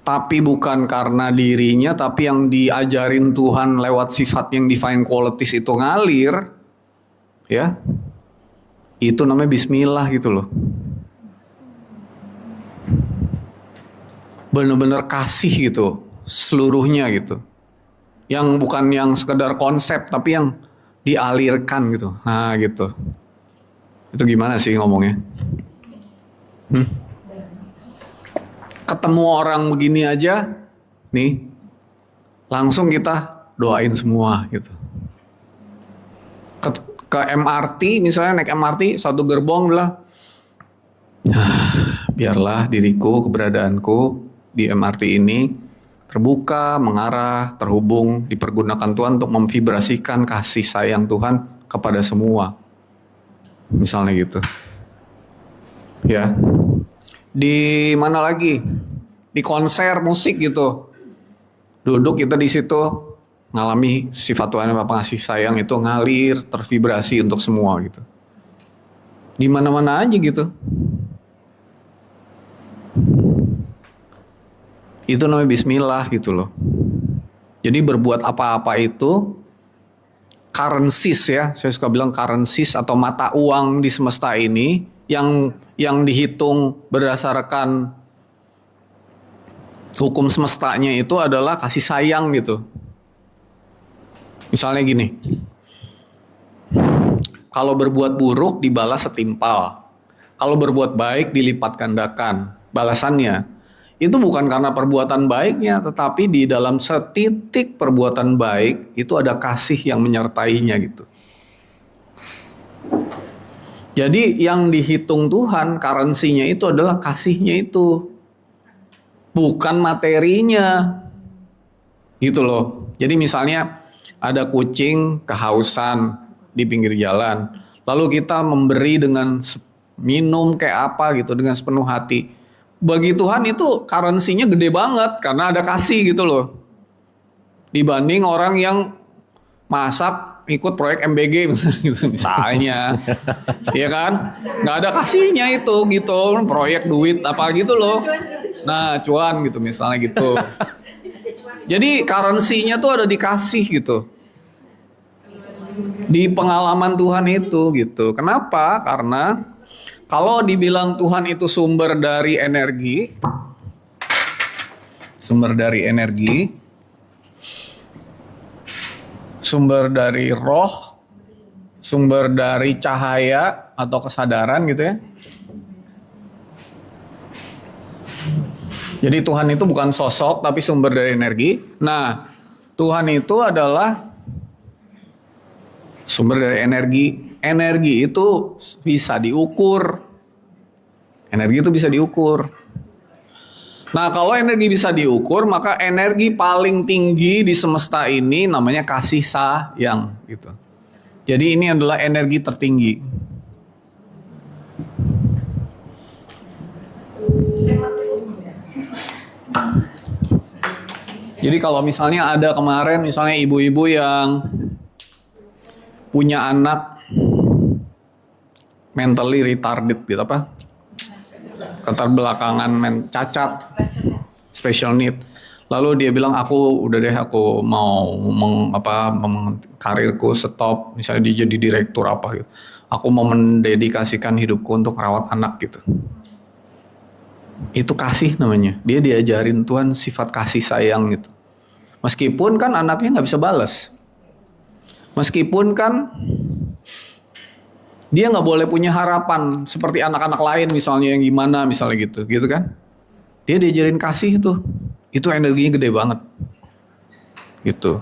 tapi bukan karena dirinya, tapi yang diajarin Tuhan lewat sifat yang divine qualities itu ngalir, ya, itu namanya bismillah gitu loh. Bener-bener kasih gitu, seluruhnya gitu. Yang bukan yang sekedar konsep, tapi yang dialirkan gitu. Nah gitu. Itu gimana sih ngomongnya? Ketemu orang begini aja, nih, langsung kita doain semua gitu. Ke MRT, misalnya naik MRT, satu gerbong bilang, biarlah diriku, keberadaanku di MRT ini terbuka, mengarah, terhubung, dipergunakan Tuhan untuk memvibrasikan kasih sayang Tuhan kepada semua. Misalnya gitu. Ya. Di mana lagi? Di konser musik gitu. Duduk kita di situ ngalami sifat Tuhan yang pengasih sayang itu ngalir, tervibrasi untuk semua gitu. Di mana-mana aja gitu. Itu namanya bismillah gitu loh. Jadi berbuat apa-apa itu currencies ya, saya suka bilang currencies atau mata uang di semesta ini yang dihitung berdasarkan hukum semestanya itu adalah kasih sayang gitu. Misalnya gini, kalau berbuat buruk dibalas setimpal, kalau berbuat baik dilipat gandakan balasannya. itu bukan karena perbuatan baiknya, tetapi di dalam setitik perbuatan baik itu ada kasih yang menyertainya gitu. Jadi yang dihitung Tuhan, currency-nya itu adalah kasihnya itu, bukan materinya, gitu loh. Jadi misalnya ada kucing kehausan di pinggir jalan, lalu kita memberi dengan minum kayak apa gitu dengan sepenuh hati. Bagi Tuhan itu currency-nya gede banget karena ada kasih gitu loh. Dibanding orang yang masak ikut proyek MBG misalnya, ya kan? Nggak ada kasihnya itu gitu, proyek duit apa gitu loh. Nah cuan gitu misalnya gitu. Jadi currency-nya tuh ada dikasih gitu. Di pengalaman Tuhan itu gitu. Kenapa? Karena kalau dibilang Tuhan itu sumber dari energi, sumber dari roh, sumber dari cahaya atau kesadaran gitu ya. Jadi Tuhan itu bukan sosok tapi sumber dari energi. Nah, Tuhan itu adalah sumber dari energi. Energi itu bisa diukur. Energi itu bisa diukur. Nah, kalau energi bisa diukur, maka energi paling tinggi di semesta ini namanya kasih sayang gitu. Jadi ini adalah energi tertinggi. Jadi kalau misalnya ada kemarin misalnya ibu-ibu yang punya anak mentally retarded gitu apa? Keterbelakangan cacat, special need. Lalu dia bilang aku udah deh aku mau karirku stop, misalnya dia jadi direktur apa gitu. Aku mau mendedikasikan hidupku untuk rawat anak gitu. Itu kasih namanya. Dia diajarin Tuhan sifat kasih sayang gitu. Meskipun kan anaknya nggak bisa balas. Meskipun kan dia nggak boleh punya harapan seperti anak-anak lain misalnya yang gimana misalnya gitu kan. Dia diajarin kasih itu energinya gede banget. Gitu.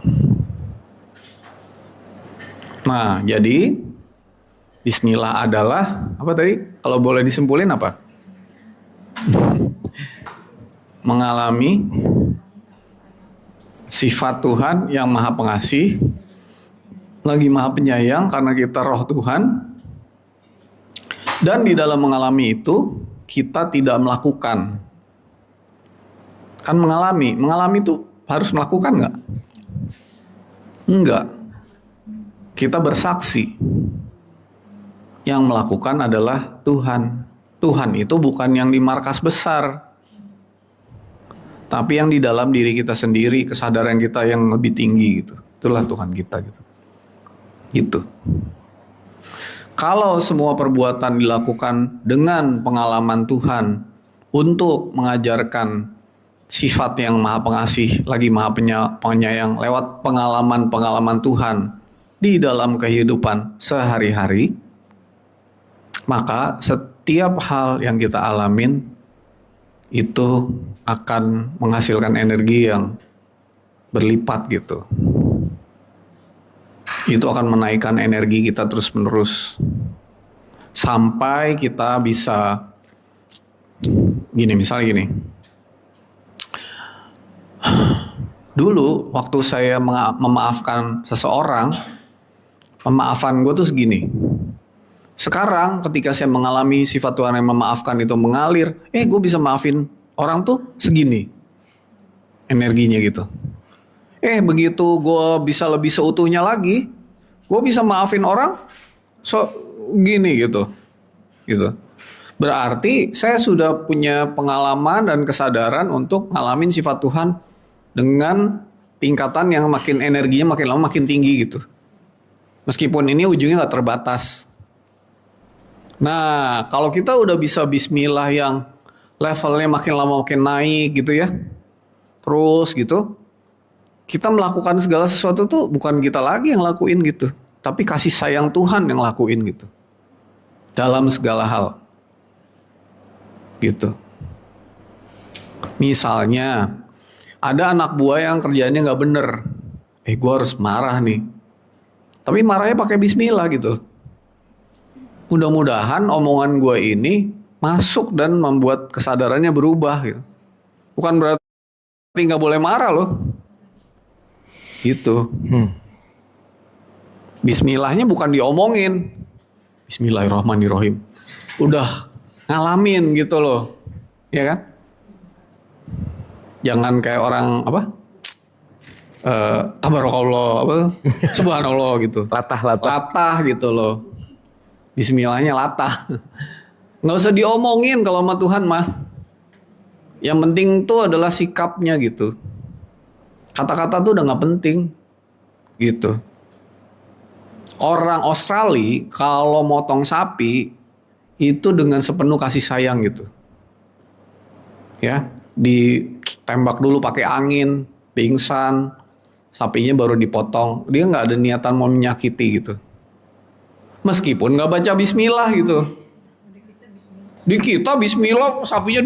Nah, jadi Bismillah adalah apa tadi? Kalau boleh disimpulin apa? Mengalami sifat Tuhan yang maha pengasih, lagi maha penyayang karena kita roh Tuhan. Dan di dalam mengalami itu kita tidak melakukan. Kan mengalami itu harus melakukan nggak? Enggak. Kita bersaksi. Yang melakukan adalah Tuhan. Tuhan itu bukan yang di markas besar. Tapi yang di dalam diri kita sendiri, kesadaran kita yang lebih tinggi gitu. Itulah Tuhan kita gitu. Gitu. Kalau semua perbuatan dilakukan dengan pengalaman Tuhan untuk mengajarkan sifat yang maha pengasih, lagi maha penyayang lewat pengalaman-pengalaman Tuhan di dalam kehidupan sehari-hari, maka setiap hal yang kita alamin itu akan menghasilkan energi yang berlipat gitu. Itu akan menaikkan energi kita terus-menerus sampai kita bisa misalnya gini. Dulu waktu saya memaafkan seseorang, pemaafan gue tuh segini. Sekarang ketika saya mengalami sifat Tuhan yang memaafkan itu mengalir, gue bisa maafin orang tuh segini energinya gitu. Begitu gue bisa lebih seutuhnya lagi, gue bisa maafin orang gini gitu. Berarti saya sudah punya pengalaman dan kesadaran untuk ngalamin sifat Tuhan dengan tingkatan yang makin energinya makin lama makin tinggi gitu. Meskipun ini ujungnya gak terbatas. Nah, kalau kita udah bisa bismillah yang levelnya makin lama makin naik gitu ya. Terus gitu. Kita melakukan segala sesuatu tuh bukan kita lagi yang lakuin gitu. Tapi kasih sayang Tuhan yang lakuin gitu. Dalam segala hal. Gitu. Misalnya ada anak buah yang kerjaannya nggak bener, gue harus marah nih. Tapi marahnya pakai Bismillah gitu. Mudah-mudahan omongan gue ini masuk dan membuat kesadarannya berubah gitu. Bukan berarti nggak boleh marah loh. Gitu. Bismillahnya bukan diomongin. Bismillahirrahmanirrahim. Udah ngalamin gitu loh. Ya kan? Jangan kayak orang apa? Tabarakallah apa? Subhanallah gitu. Latah gitu loh. Bismillahnya latah. Nggak usah diomongin kalau sama Tuhan mah. Yang penting tuh adalah sikapnya gitu. Kata-kata tuh udah nggak penting. Gitu. Orang Australia kalau motong sapi itu dengan sepenuh kasih sayang gitu. Ya, ditembak dulu pakai angin, pingsan, sapinya baru dipotong. Dia nggak ada niatan mau menyakiti gitu. Meskipun nggak baca Bismillah gitu. Di kita Bismillah sapinya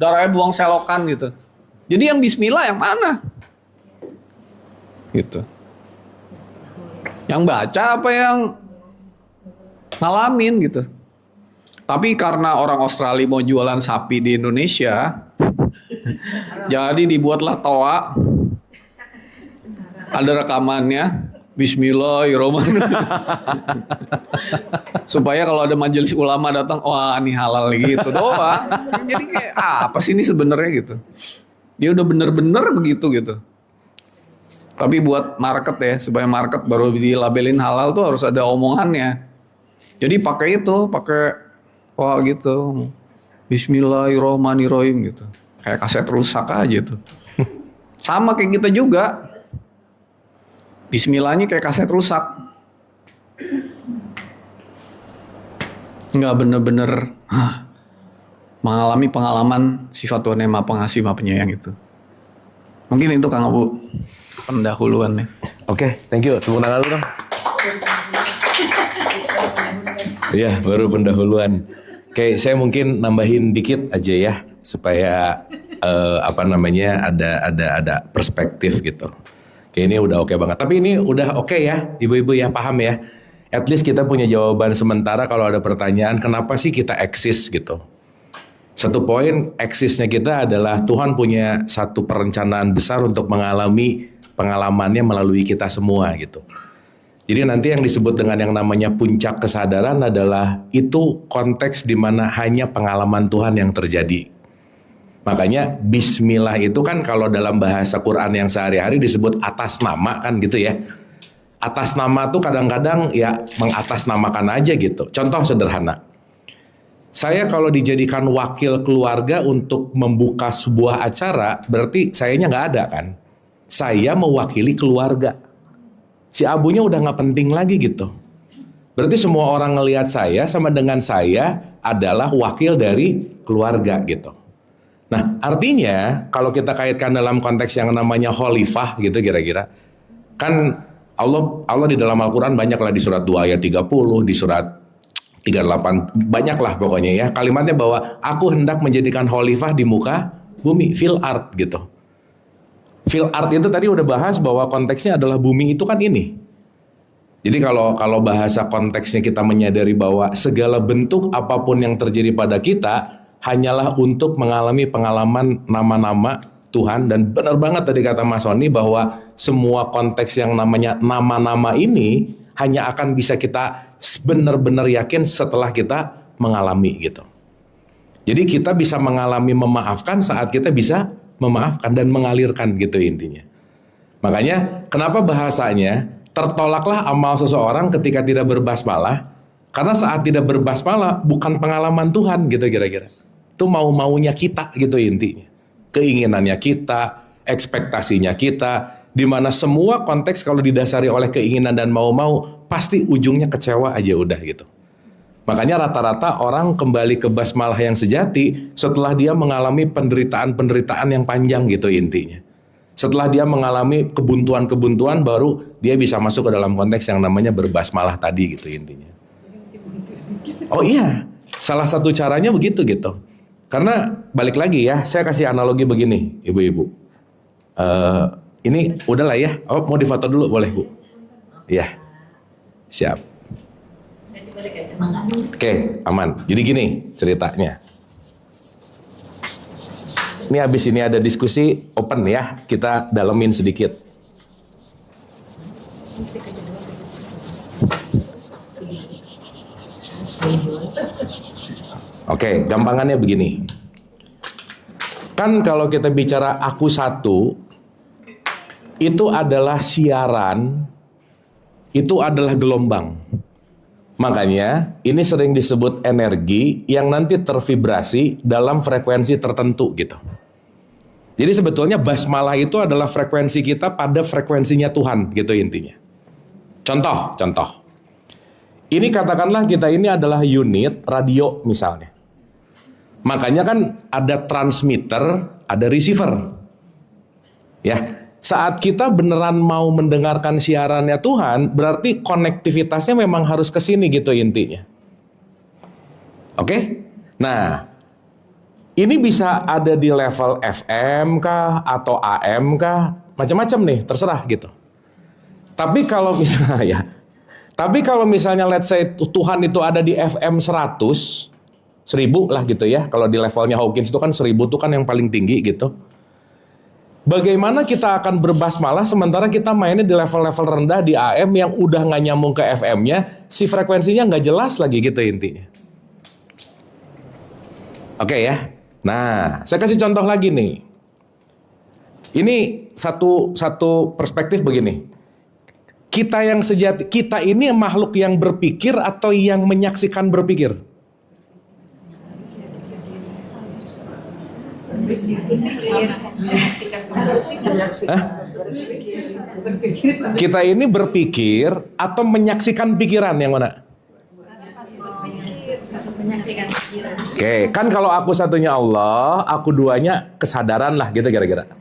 darahnya buang selokan gitu. Jadi yang Bismillah yang mana? Gitu. Yang baca apa yang ngalamin gitu. Tapi karena orang Australia mau jualan sapi di Indonesia, jadi dibuatlah toa. Ada rekamannya. Bismillahirrahmanirrahim. Supaya kalau ada majelis ulama datang, wah ini halal gitu doang. Jadi kayak apa sih ini sebenarnya gitu. Dia udah bener-bener begitu gitu. Tapi buat market ya, supaya market baru dilabelin halal tuh harus ada omongannya. Jadi pakai itu, pakai wah gitu. Bismillahirrahmanirrahim gitu. Kayak kaset rusak aja tuh. Sama kayak kita juga. Bismillahnya kayak kaset rusak. Nggak bener-bener mengalami pengalaman sifat Tuhan yang Maha Pengasih, Maha Penyayang itu. Mungkin itu Kang Abu pendahuluan nih. Oke, thank you. Tepuk tangan dulu dong. Iya, baru pendahuluan. Oke, saya mungkin nambahin dikit aja ya supaya ada perspektif gitu. Oke, ini udah oke banget. Tapi ini udah oke ya, ibu-ibu ya, paham ya. At least kita punya jawaban sementara kalau ada pertanyaan, kenapa sih kita eksis gitu. Satu poin eksisnya kita adalah Tuhan punya satu perencanaan besar untuk mengalami pengalamannya melalui kita semua gitu. Jadi nanti yang disebut dengan yang namanya puncak kesadaran adalah itu konteks di mana hanya pengalaman Tuhan yang terjadi. Makanya Bismillah itu kan kalau dalam bahasa Quran yang sehari-hari disebut atas nama kan gitu ya. Atas nama tuh kadang-kadang ya mengatasnamakan aja gitu. Contoh sederhana. Saya kalau dijadikan wakil keluarga untuk membuka sebuah acara, berarti sayanya nggak ada kan. Saya mewakili keluarga. Si abunya udah nggak penting lagi gitu. Berarti semua orang ngelihat saya sama dengan saya adalah wakil dari keluarga gitu. Nah, artinya kalau kita kaitkan dalam konteks yang namanya khalifah gitu kira-kira. Kan Allah di dalam Al-Quran banyaklah di surat 2 ayat 30, di surat 38, banyaklah pokoknya ya. Kalimatnya bahwa aku hendak menjadikan khalifah di muka bumi, fil ard gitu. Fil ard itu tadi udah bahas bahwa konteksnya adalah bumi itu kan ini. Jadi kalau bahasa konteksnya kita menyadari bahwa segala bentuk apapun yang terjadi pada kita hanyalah untuk mengalami pengalaman nama-nama Tuhan. Dan benar banget tadi kata Mas Sony bahwa semua konteks yang namanya nama-nama ini hanya akan bisa kita benar-benar yakin setelah kita mengalami gitu. Jadi kita bisa mengalami memaafkan saat kita bisa memaafkan dan mengalirkan gitu intinya. Makanya kenapa bahasanya tertolaklah amal seseorang ketika tidak berbasmalah, karena saat tidak berbasmalah bukan pengalaman Tuhan gitu kira-kira. Itu mau-maunya kita gitu intinya. Keinginannya kita, ekspektasinya kita, di mana semua konteks kalau didasari oleh keinginan dan mau-mau pasti ujungnya kecewa aja udah gitu. Makanya rata-rata orang kembali ke basmalah yang sejati setelah dia mengalami penderitaan-penderitaan yang panjang gitu intinya. Setelah dia mengalami kebuntuan-kebuntuan baru dia bisa masuk ke dalam konteks yang namanya berbasmalah tadi gitu intinya. Oh iya, salah satu caranya begitu gitu. Karena balik lagi ya, saya kasih analogi begini, ibu-ibu. Ini udahlah ya. Oh, mau difoto dulu boleh, Bu? Iya. Siap. Oke, aman. Jadi gini ceritanya. Ini habis ini ada diskusi open ya, kita dalemin sedikit. Oke, gampangannya begini. Kan kalau kita bicara aku satu, itu adalah siaran, itu adalah gelombang. Makanya ini sering disebut energi yang nanti tervibrasi dalam frekuensi tertentu gitu. Jadi sebetulnya basmalah itu adalah frekuensi kita pada frekuensinya Tuhan gitu intinya. Contoh. Ini katakanlah kita ini adalah unit radio misalnya. Makanya kan ada transmitter, ada receiver. Ya, saat kita beneran mau mendengarkan siarannya Tuhan, berarti konektivitasnya memang harus ke sini gitu intinya. Oke? Nah, ini bisa ada di level FM kah atau AM kah, macam-macam nih, terserah gitu. Tapi kalau misalnya let's say Tuhan itu ada di FM 100, 1000 lah gitu ya. Kalau di levelnya Hawkins itu kan 1000 itu kan yang paling tinggi gitu. Bagaimana kita akan berbasmalah sementara kita mainnya di level-level rendah di AM yang udah nggak nyambung ke FM-nya, si frekuensinya nggak jelas lagi gitu intinya. Oke ya. Nah, saya kasih contoh lagi nih. Ini satu perspektif begini. Kita yang sejati, kita ini makhluk yang berpikir atau yang menyaksikan berpikir? Kita ini berpikir atau menyaksikan pikiran yang mana? Oke, kan kalau aku satunya Allah, aku duanya kesadaran lah gitu kira-kira.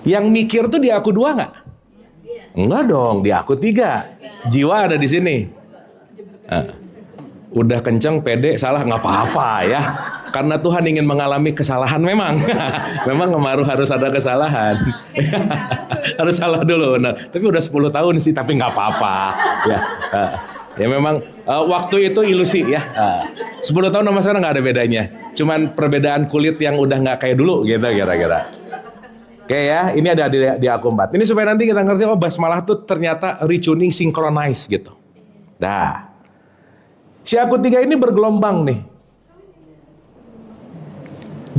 Yang mikir tuh di aku dua nggak? Enggak dong, di aku tiga. Jiwa ada di sini. Udah kenceng, pede, salah nggak apa-apa ya. Karena Tuhan ingin mengalami kesalahan memang. Memang harus ada kesalahan. Harus salah dulu. Nah, tapi udah 10 tahun sih, tapi nggak apa-apa. Ya, ya memang waktu itu ilusi ya. 10 tahun sama sekarang nggak ada bedanya. Cuman perbedaan kulit yang udah nggak kayak dulu gitu kira-kira. Oke ya, ini ada di aku 4. Ini supaya nanti kita ngerti, oh basmalah tuh ternyata retuning synchronize gitu. Dah. Si aku 3 ini bergelombang nih.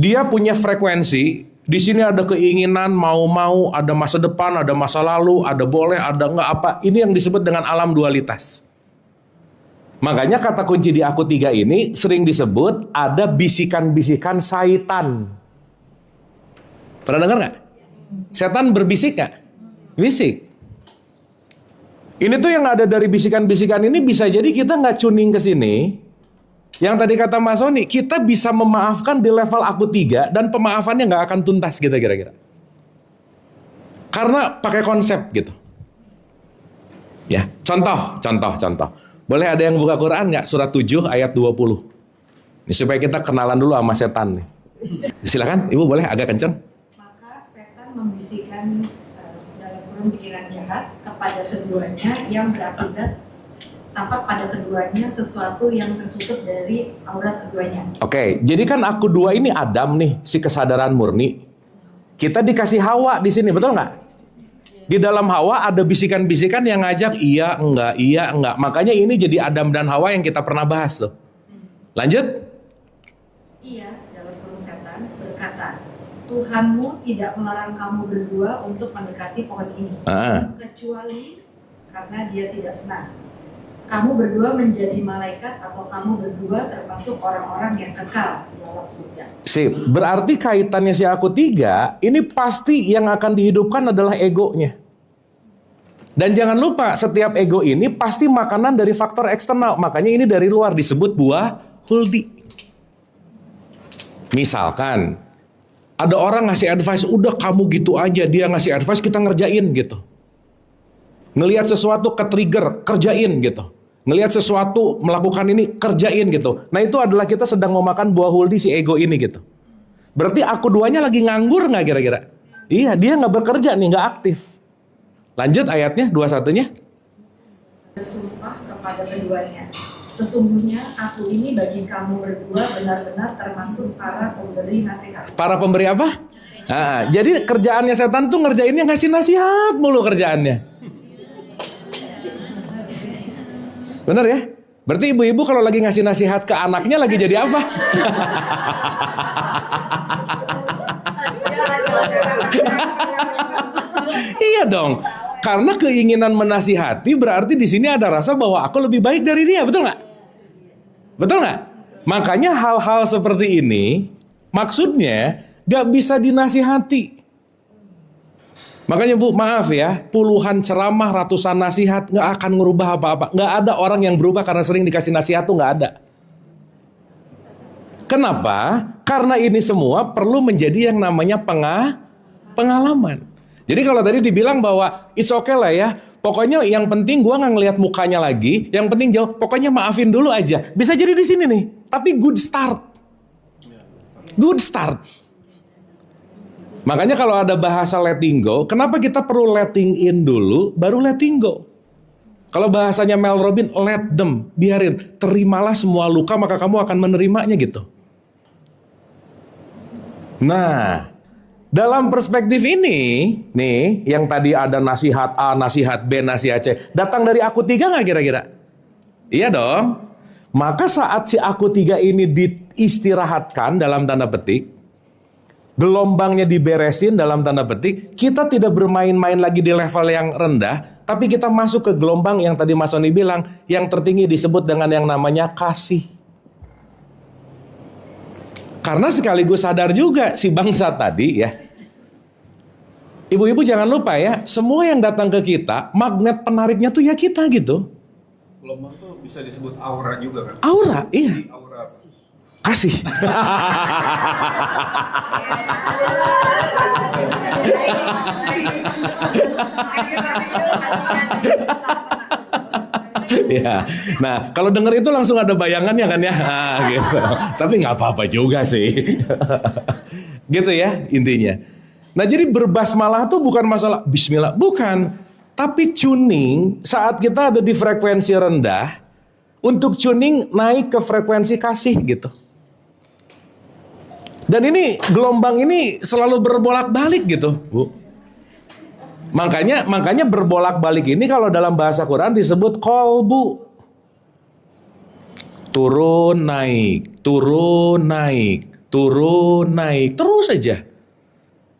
Dia punya frekuensi, di sini ada keinginan, mau-mau, ada masa depan, ada masa lalu, ada boleh, ada enggak apa. Ini yang disebut dengan alam dualitas. Makanya kata kunci di aku 3 ini sering disebut ada bisikan-bisikan syaitan. Pernah dengar nggak? Setan berbisik nggak? Bisik. Ini tuh yang ada dari bisikan-bisikan ini bisa jadi kita nggak tuning ke sini. Yang tadi kata Mas Sony, kita bisa memaafkan di level aku 3 dan pemaafannya nggak akan tuntas gitu kira-kira. Karena pakai konsep gitu. Ya, contoh. Boleh ada yang buka Quran nggak? Surat 7 ayat 20. Ini supaya kita kenalan dulu sama setan nih. Silakan, Ibu boleh agak kenceng. Membisikkan dalam kurung pikiran jahat kepada keduanya yang berakibat tampak pada keduanya sesuatu yang tertutup dari aurat keduanya. Oke, jadi kan aku 2 ini Adam nih, si kesadaran murni. Kita dikasih Hawa di sini, betul nggak? Di dalam Hawa ada bisikan-bisikan yang ngajak iya enggak. Makanya ini jadi Adam dan Hawa yang kita pernah bahas tuh. Lanjut. Iya, dalam kurung setan berkata, Tuhanmu tidak melarang kamu berdua untuk mendekati pohon ini, kecuali karena dia tidak senang. Kamu berdua menjadi malaikat atau kamu berdua termasuk orang-orang yang kekal di dalam surga. Sip, berarti kaitannya si aku 3, ini pasti yang akan dihidupkan adalah egonya. Dan jangan lupa, setiap ego ini pasti makanan dari faktor eksternal. Makanya ini dari luar disebut buah huldi. Misalkan, ada orang ngasih advice, udah kamu gitu aja, dia ngasih advice kita ngerjain gitu. Ngelihat sesuatu ke trigger, kerjain gitu. ngelihat sesuatu, melakukan ini, kerjain gitu. Nah itu adalah kita sedang memakan buah huldi si ego ini gitu. Berarti aku duanya lagi nganggur nggak kira-kira? Iya, dia nggak bekerja nih, nggak aktif. Lanjut ayatnya, 21-nya. Bersumpah kepada keduanya, sesungguhnya aku ini bagi kamu berdua benar-benar termasuk para pemberi nasihat. Para pemberi apa? Nah, jadi kerjaannya setan tuh ngerjainnya ngasih nasihat mulu kerjaannya. Bener ya? Berarti ibu-ibu kalau lagi ngasih nasihat ke anaknya lagi jadi apa? Iya dong. Karena keinginan menasihati berarti di sini ada rasa bahwa aku lebih baik dari dia, betul nggak? Betul nggak? Makanya hal-hal seperti ini maksudnya gak bisa dinasihati. Makanya Bu, maaf ya, puluhan ceramah, ratusan nasihat gak akan ngerubah apa-apa. Gak ada orang yang berubah karena sering dikasih nasihat tuh gak ada. Kenapa? Karena ini semua perlu menjadi yang namanya pengalaman. Jadi kalau tadi dibilang bahwa it's okay lah ya, pokoknya yang penting gua nggak ngelihat mukanya lagi, yang penting jauh, pokoknya maafin dulu aja. Bisa jadi di sini nih, tapi good start. Good start. Makanya kalau ada bahasa letting go, kenapa kita perlu letting in dulu, baru letting go? Kalau bahasanya Mel Robbins, let them, biarin, terimalah semua luka maka kamu akan menerimanya gitu. Nah, dalam perspektif ini, nih, yang tadi ada nasihat A, nasihat B, nasihat C, datang dari aku tiga nggak kira-kira? Iya dong. Maka saat si aku tiga ini diistirahatkan dalam tanda petik, gelombangnya diberesin dalam tanda petik, kita tidak bermain-main lagi di level yang rendah, tapi kita masuk ke gelombang yang tadi Mas Sony bilang, yang tertinggi disebut dengan yang namanya kasih. Karena sekaligus sadar juga si bangsa tadi ya, ibu-ibu jangan lupa ya, semua yang datang ke kita, magnet penariknya tuh ya kita gitu. Gelombang tuh bisa disebut aura juga kan? Aura, iya. Aura. Kasih. Ya, nah kalau denger itu langsung ada bayangannya kan ya, gitu. Tapi nggak apa-apa juga sih, gitu ya intinya. Nah jadi berbasmalah tuh bukan masalah Bismillah, bukan, tapi tuning saat kita ada di frekuensi rendah, untuk tuning naik ke frekuensi kasih gitu. Dan ini gelombang ini selalu berbolak-balik gitu, Bu. Makanya berbolak-balik ini kalau dalam bahasa Quran disebut kolbu. Turun naik, turun naik, turun naik, terus aja.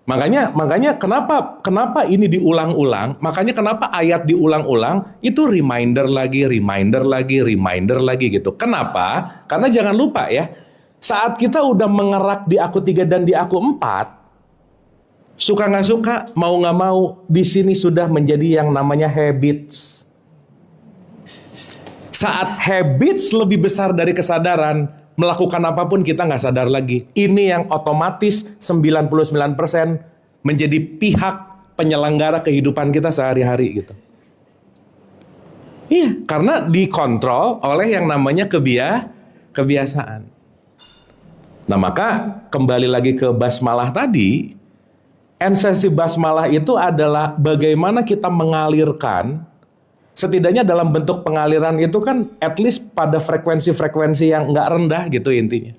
Makanya kenapa ini diulang-ulang? Makanya kenapa ayat diulang-ulang? Itu reminder lagi, reminder lagi, reminder lagi gitu. Kenapa? Karena jangan lupa ya, saat kita udah mengerak di aku 3 dan di aku 4, suka nggak suka, mau nggak mau, di sini sudah menjadi yang namanya habits. Saat habits lebih besar dari kesadaran, melakukan apapun kita nggak sadar lagi. Ini yang otomatis 99% menjadi pihak penyelenggara kehidupan kita sehari-hari gitu. Iya, karena dikontrol oleh yang namanya kebiasaan. Nah maka kembali lagi ke basmalah tadi, esensi basmalah itu adalah bagaimana kita mengalirkan, setidaknya dalam bentuk pengaliran itu kan at least pada frekuensi-frekuensi yang nggak rendah gitu intinya.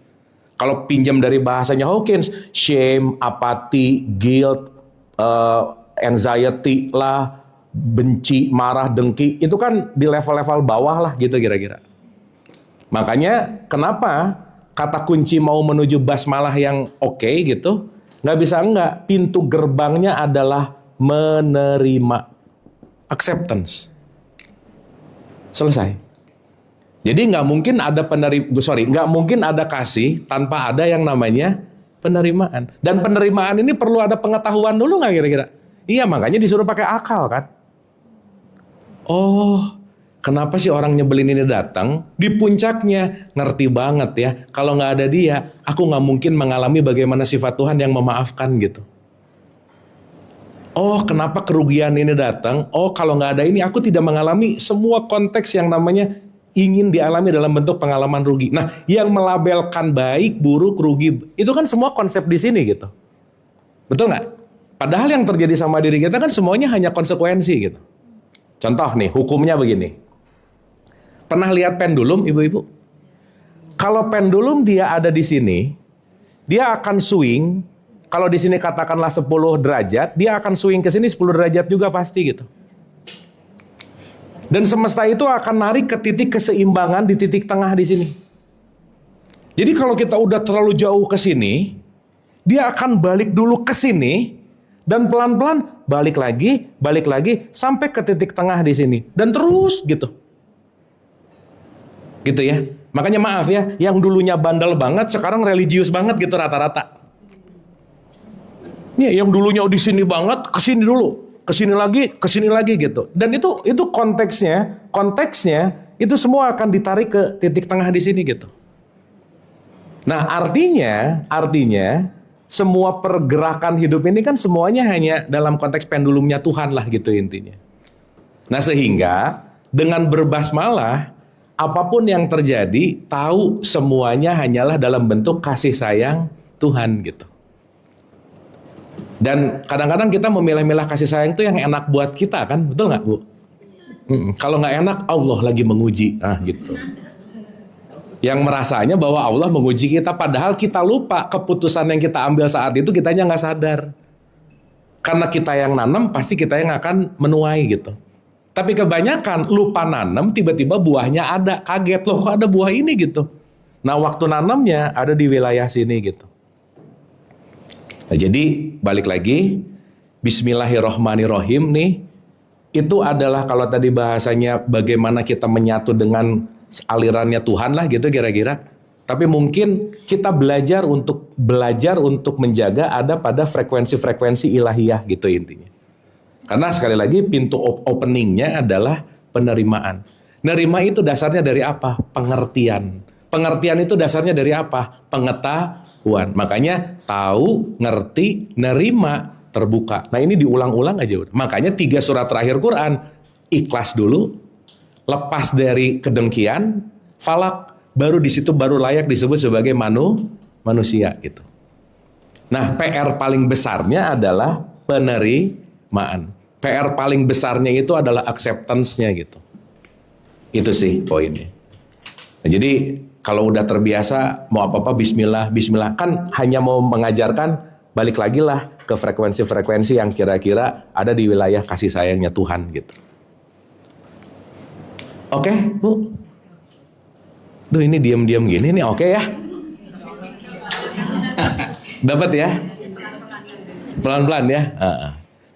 Kalau pinjam dari bahasanya Hawkins, shame, apati, guilt, anxiety lah, benci, marah, dengki, itu kan di level-level bawah lah gitu kira-kira. Makanya kenapa kata kunci mau menuju basmalah yang oke gitu, nggak bisa enggak, pintu gerbangnya adalah menerima, acceptance. Selesai. Jadi nggak mungkin ada nggak mungkin ada kasih tanpa ada yang namanya penerimaan. Dan penerimaan ini perlu ada pengetahuan dulu nggak kira-kira? Iya, makanya disuruh pakai akal kan. Oh, kenapa sih orang nyebelin ini datang? Di puncaknya ngerti banget ya. Kalau nggak ada dia, aku nggak mungkin mengalami bagaimana sifat Tuhan yang memaafkan gitu. Oh, kenapa kerugian ini datang? Oh, kalau nggak ada ini, aku tidak mengalami semua konteks yang namanya ingin dialami dalam bentuk pengalaman rugi. Nah, yang melabelkan baik, buruk, rugi, itu kan semua konsep di sini gitu. Betul nggak? Padahal yang terjadi sama diri kita kan semuanya hanya konsekuensi gitu. Contoh nih, hukumnya begini. Pernah lihat pendulum, ibu-ibu? Kalau pendulum dia ada di sini, dia akan swing. Kalau di sini katakanlah 10 derajat, dia akan swing ke sini 10 derajat juga pasti gitu. Dan semesta itu akan narik ke titik keseimbangan di titik tengah di sini. Jadi kalau kita udah terlalu jauh ke sini, dia akan balik dulu ke sini dan pelan-pelan balik lagi sampai ke titik tengah di sini dan terus gitu. Gitu ya. Makanya maaf ya, yang dulunya bandel banget sekarang religius banget gitu rata-rata. Ya, yang dulunya di sini banget, ke sini dulu. Ke sini lagi gitu. Dan itu konteksnya itu semua akan ditarik ke titik tengah di sini gitu. Nah, artinya semua pergerakan hidup ini kan semuanya hanya dalam konteks pendulumnya Tuhan lah gitu intinya. Nah, sehingga dengan berbasmalah apapun yang terjadi tahu semuanya hanyalah dalam bentuk kasih sayang Tuhan gitu. Dan kadang-kadang kita memilah-milah kasih sayang itu yang enak buat kita kan, betul nggak Bu? Kalau nggak enak, Allah lagi menguji, gitu. Yang merasanya bahwa Allah menguji kita, padahal kita lupa keputusan yang kita ambil saat itu kitanya nggak sadar. Karena kita yang nanam, pasti kita yang akan menuai gitu. Tapi kebanyakan lupa nanam, tiba-tiba buahnya ada, kaget loh kok ada buah ini gitu. Nah waktu nanamnya ada di wilayah sini gitu. Nah, jadi balik lagi, Bismillahirrohmanirrohim nih, itu adalah kalau tadi bahasanya bagaimana kita menyatu dengan alirannya Tuhan lah gitu kira-kira. Tapi mungkin kita belajar untuk menjaga ada pada frekuensi-frekuensi ilahiyah gitu intinya. Karena sekali lagi pintu openingnya adalah penerimaan. Nerima itu dasarnya dari apa? Pengertian. Pengertian itu dasarnya dari apa? Pengetahuan. Makanya tahu, ngerti, nerima, terbuka. Nah ini diulang-ulang aja. Makanya 3 surat terakhir Quran. Ikhlas dulu, lepas dari kedengkian, falak, baru di situ baru layak disebut sebagai manusia gitu. Nah PR paling besarnya adalah penerimaan. PR paling besarnya itu adalah acceptance-nya gitu. Itu sih poinnya. Nah, jadi kalau udah terbiasa mau apa-apa bismillah, bismillah. Kan hanya mau mengajarkan balik lagi lah ke frekuensi-frekuensi yang kira-kira ada di wilayah kasih sayangnya Tuhan gitu. Oke, Bu? Duh ini diam-diam gini nih oke ya? Dapat ya? Pelan-pelan ya?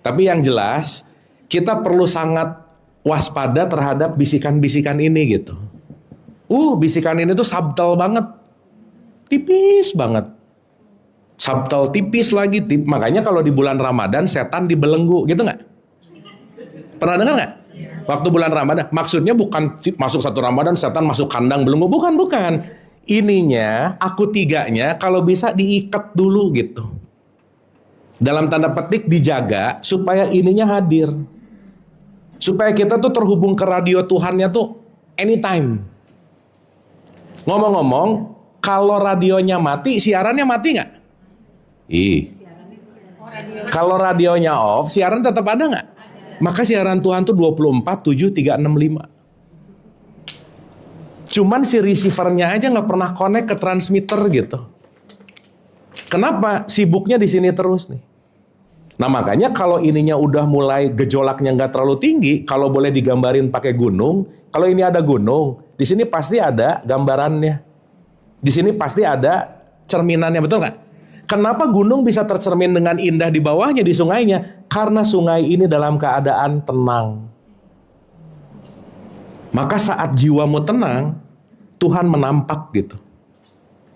Tapi yang jelas kita perlu sangat waspada terhadap bisikan-bisikan ini gitu. Bisikan ini tuh subtle banget. Tipis banget. Subtle, tipis lagi. Makanya kalau di bulan Ramadan setan dibelenggu, gitu nggak? Pernah dengar nggak? Waktu bulan Ramadan, maksudnya bukan masuk satu Ramadan setan masuk kandang belenggu, bukan. Ininya, aku tiganya kalau bisa diikat dulu gitu. Dalam tanda petik dijaga supaya ininya hadir. Supaya kita tuh terhubung ke radio Tuhannya tuh anytime. Ngomong-ngomong, kalau radionya mati, siarannya mati nggak? Kalau radionya off, siaran tetap ada nggak? Maka siaran Tuhan tuh 24/7/365. Cuman si receivernya aja nggak pernah connect ke transmitter gitu. Kenapa? Sibuknya di sini terus nih. Nah makanya kalau ininya udah mulai gejolaknya nggak terlalu tinggi, kalau boleh digambarin pakai gunung, kalau ini ada gunung, di sini pasti ada gambarannya. Di sini pasti ada cerminannya, betul nggak? Kenapa gunung bisa tercermin dengan indah di bawahnya, di sungainya? Karena sungai ini dalam keadaan tenang. Maka saat jiwamu tenang, Tuhan menampak gitu.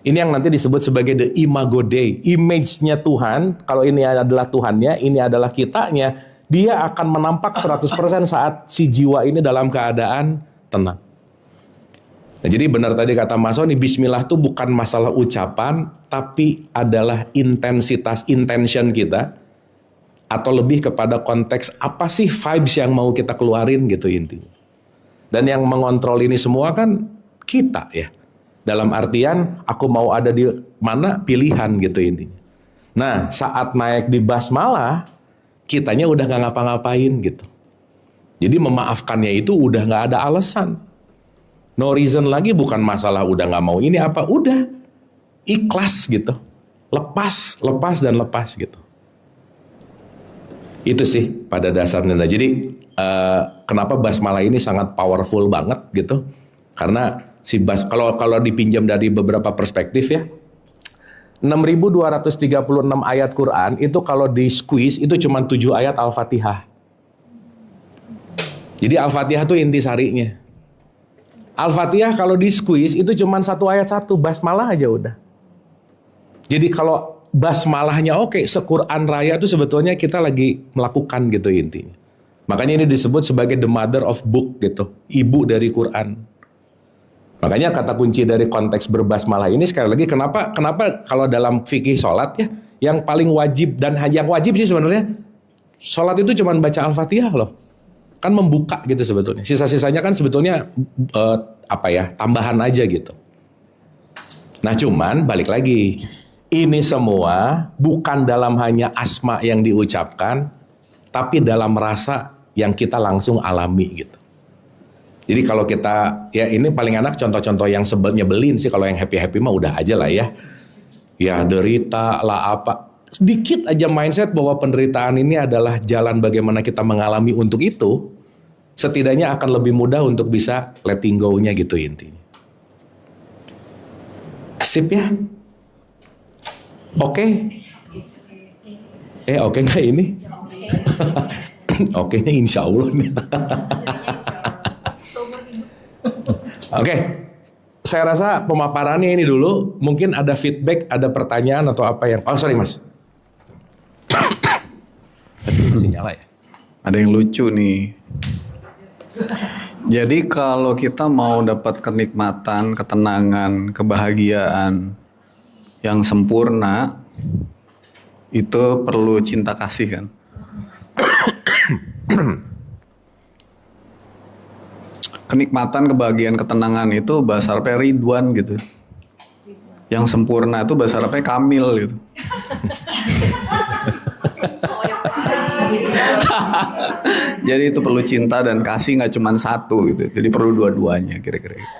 Ini yang nanti disebut sebagai the imago Dei. Image-nya Tuhan, kalau ini adalah Tuhannya, ini adalah kitanya, dia akan menampak 100% saat si jiwa ini dalam keadaan tenang. Nah, jadi benar tadi kata Mas Soni, bismillah itu bukan masalah ucapan, tapi adalah intention kita, atau lebih kepada konteks apa sih vibes yang mau kita keluarin gitu intinya. Dan yang mengontrol ini semua kan kita ya. Dalam artian aku mau ada di mana pilihan gitu intinya. Nah saat naik di basmalah kitanya udah gak ngapa-ngapain gitu. Jadi memaafkannya itu udah gak ada alasan. No reason lagi, bukan masalah udah gak mau ini apa, udah ikhlas gitu. Lepas dan lepas gitu. Itu sih pada dasarnya. Nah, jadi kenapa basmalah ini sangat powerful banget gitu. Karena si kalau dipinjam dari beberapa perspektif ya, 6.236 ayat Quran itu kalau di squeeze itu cuma 7 ayat Al-Fatihah. Jadi Al-Fatihah itu intisarinya. Al-Fatihah kalau di squeeze itu cuma 1 ayat 1, basmalah aja udah. Jadi kalau basmalahnya oke, se-Quran raya itu sebetulnya kita lagi melakukan gitu intinya. Makanya ini disebut sebagai the mother of book gitu, ibu dari Quran. Makanya kata kunci dari konteks berbasmalah ini sekali lagi kenapa kalau dalam fikih sholat ya yang paling wajib dan yang wajib sih sebenarnya sholat itu cuma baca Al-Fatihah loh, kan membuka gitu sebetulnya. Sisa-sisanya kan sebetulnya tambahan aja gitu. Nah cuman balik lagi ini semua bukan dalam hanya asma yang diucapkan, tapi dalam rasa yang kita langsung alami gitu. Jadi kalau kita, ya ini paling enak contoh-contoh yang nyebelin sih, kalau yang happy-happy mah udah aja lah ya. Ya derita lah apa. Sedikit aja mindset bahwa penderitaan ini adalah jalan bagaimana kita mengalami untuk itu, setidaknya akan lebih mudah untuk bisa letting go-nya gitu intinya. Sip ya? Oke? Oke nggak ini? Oke-nya insya Allah nih. Oke, saya rasa pemaparannya ini dulu. Mungkin ada feedback, ada pertanyaan atau apa yang... Oh sorry mas. Masih nyala ya? Ada yang lucu nih. Jadi kalau kita mau dapat kenikmatan, ketenangan, kebahagiaan yang sempurna, itu perlu cinta kasih kan? Kenikmatan, kebahagiaan, ketenangan itu bahasa Arabnya ridwan gitu. Yang sempurna itu bahasa Arabnya kamil gitu. Jadi itu perlu cinta dan kasih, nggak cuma satu gitu. Jadi perlu dua-duanya kira-kira gitu.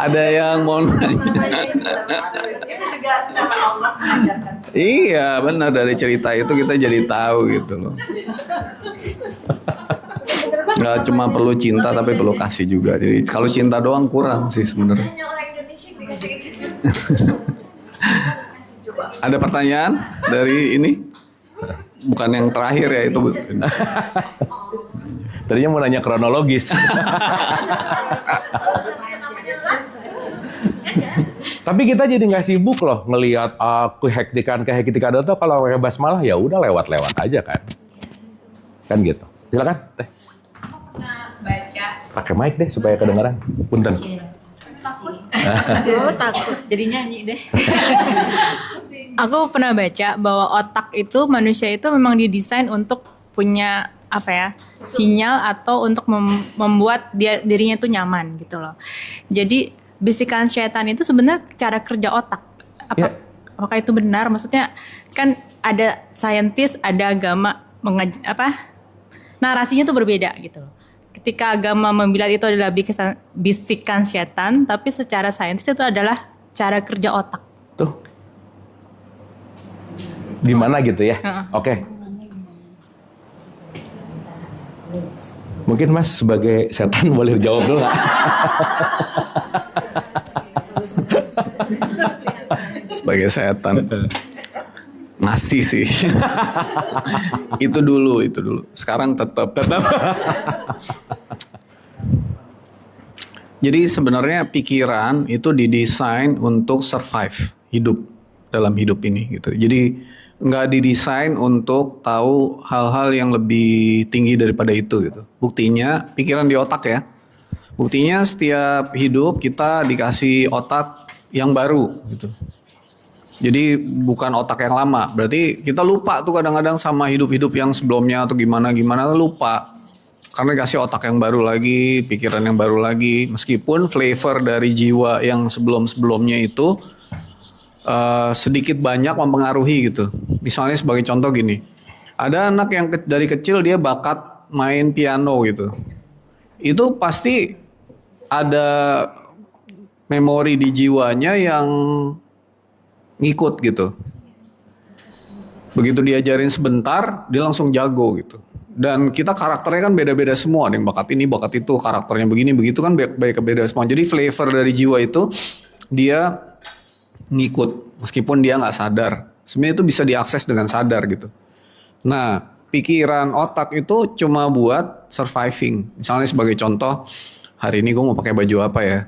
Ada yang mau nanya? Iya benar, dari cerita itu kita jadi tahu gitu loh. Nggak cuma perlu cinta tapi perlu kasih juga. Jadi kalau cinta doang kurang sih sebenarnya. Ada pertanyaan dari ini? Bukan yang terakhir ya itu. Tadinya mau nanya kronologis. Tapi kita jadi nggak sibuk loh ngelihat kehektikan itu kalau pakai basmalah ya udah lewat aja kan. Kan gitu. Silakan teh. Baca. Pakai mic deh supaya kedengaran. Punten. Takut. Jadi nyanyi deh. Aku pernah baca bahwa otak itu manusia itu memang didesain untuk punya sinyal atau untuk membuat dirinya itu nyaman gitu loh. Jadi bisikan syaitan itu sebenarnya cara kerja otak. Apakah itu benar? Maksudnya kan ada saintis, ada agama narasinya tuh berbeda gitu loh. Ketika agama membilang itu adalah bisikan syaitan, tapi secara saintis itu adalah cara kerja otak. Tuh. Di mana gitu ya? Oke. Mungkin Mas sebagai setan boleh jawab dulu nggak? Sebagai setan. Masih sih. Itu dulu. Sekarang tetap. Jadi sebenarnya pikiran itu didesain untuk survive, hidup dalam hidup ini gitu. Jadi nggak didesain untuk tahu hal-hal yang lebih tinggi daripada itu gitu. Buktinya pikiran di otak ya. Buktinya setiap hidup kita dikasih otak yang baru gitu. Jadi bukan otak yang lama. Berarti kita lupa tuh kadang-kadang sama hidup-hidup yang sebelumnya atau gimana lupa. Karena dikasih otak yang baru lagi, pikiran yang baru lagi. Meskipun flavor dari jiwa yang sebelum-sebelumnya itu sedikit banyak mempengaruhi gitu. Misalnya sebagai contoh gini, ada anak yang dari kecil dia bakat main piano gitu. Itu pasti ada memori di jiwanya yang ngikut gitu. Begitu diajarin sebentar, dia langsung jago gitu. Dan kita karakternya kan beda-beda semua. Ada yang bakat ini, bakat itu, karakternya begini, begitu kan beda semua. Jadi flavor dari jiwa itu dia ngikut. Meskipun dia nggak sadar. Sebenarnya itu bisa diakses dengan sadar gitu. Nah, pikiran otak itu cuma buat surviving. Misalnya sebagai contoh, hari ini gue mau pakai baju apa ya?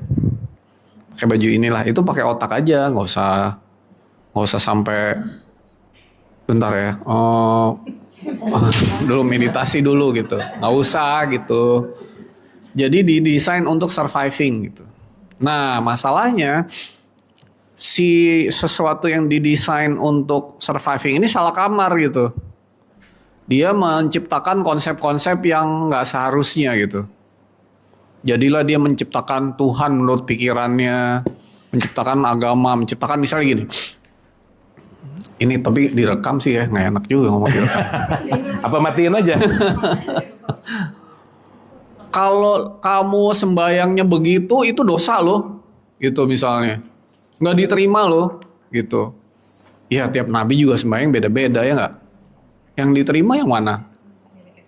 Pakai baju inilah. Itu pakai otak aja, nggak usah sampai bentar ya. Dulu meditasi dulu gitu, nggak usah gitu. Jadi didesain untuk surviving gitu. Nah masalahnya sesuatu yang didesain untuk surviving ini salah kamar gitu. Dia menciptakan konsep-konsep yang nggak seharusnya gitu. Jadilah dia menciptakan Tuhan menurut pikirannya, menciptakan agama, menciptakan misalnya gini. Ini tapi direkam sih ya, nggak enak juga ngomong direkam. Apa matiin aja? Kalau kamu sembayangnya begitu, itu dosa loh. Gitu misalnya. Nggak diterima loh. Gitu. Ya tiap nabi juga sembayang beda-beda ya nggak? Yang diterima yang mana?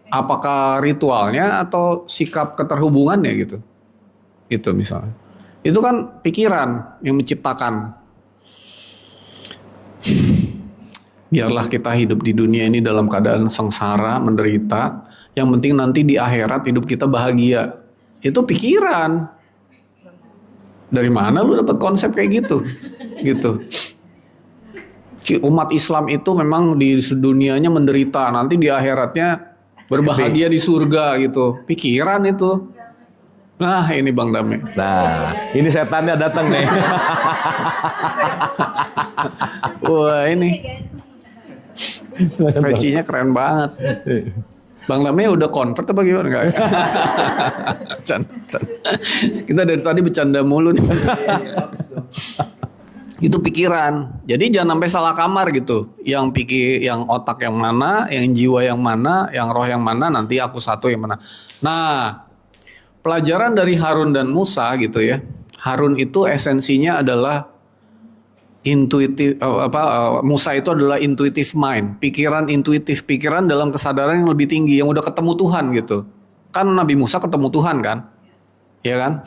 Apakah ritualnya atau sikap keterhubungannya gitu? Itu misalnya. Itu kan pikiran yang menciptakan. Biarlah kita hidup di dunia ini dalam keadaan sengsara, menderita. Yang penting nanti di akhirat hidup kita bahagia. Itu pikiran. Dari mana lu dapat konsep kayak gitu? Gitu. Umat Islam itu memang di dunianya menderita. Nanti di akhiratnya berbahagia di surga gitu. Pikiran itu. Nah ini Bang Dame. Nah, ini setannya datang nih. Wah ini. Pecinya keren banget. Bang Dame udah convert apa gimana enggak? Kita dari tadi bercanda mulu nih. Itu pikiran. Jadi jangan sampai salah kamar gitu. Yang yang otak yang mana, yang jiwa yang mana, yang roh yang mana, nanti aku satu yang mana. Nah, pelajaran dari Harun dan Musa gitu ya. Harun itu esensinya adalah intuitif Musa itu adalah intuitive mind, pikiran intuitif, pikiran dalam kesadaran yang lebih tinggi yang udah ketemu Tuhan gitu. Kan Nabi Musa ketemu Tuhan kan? Ya kan?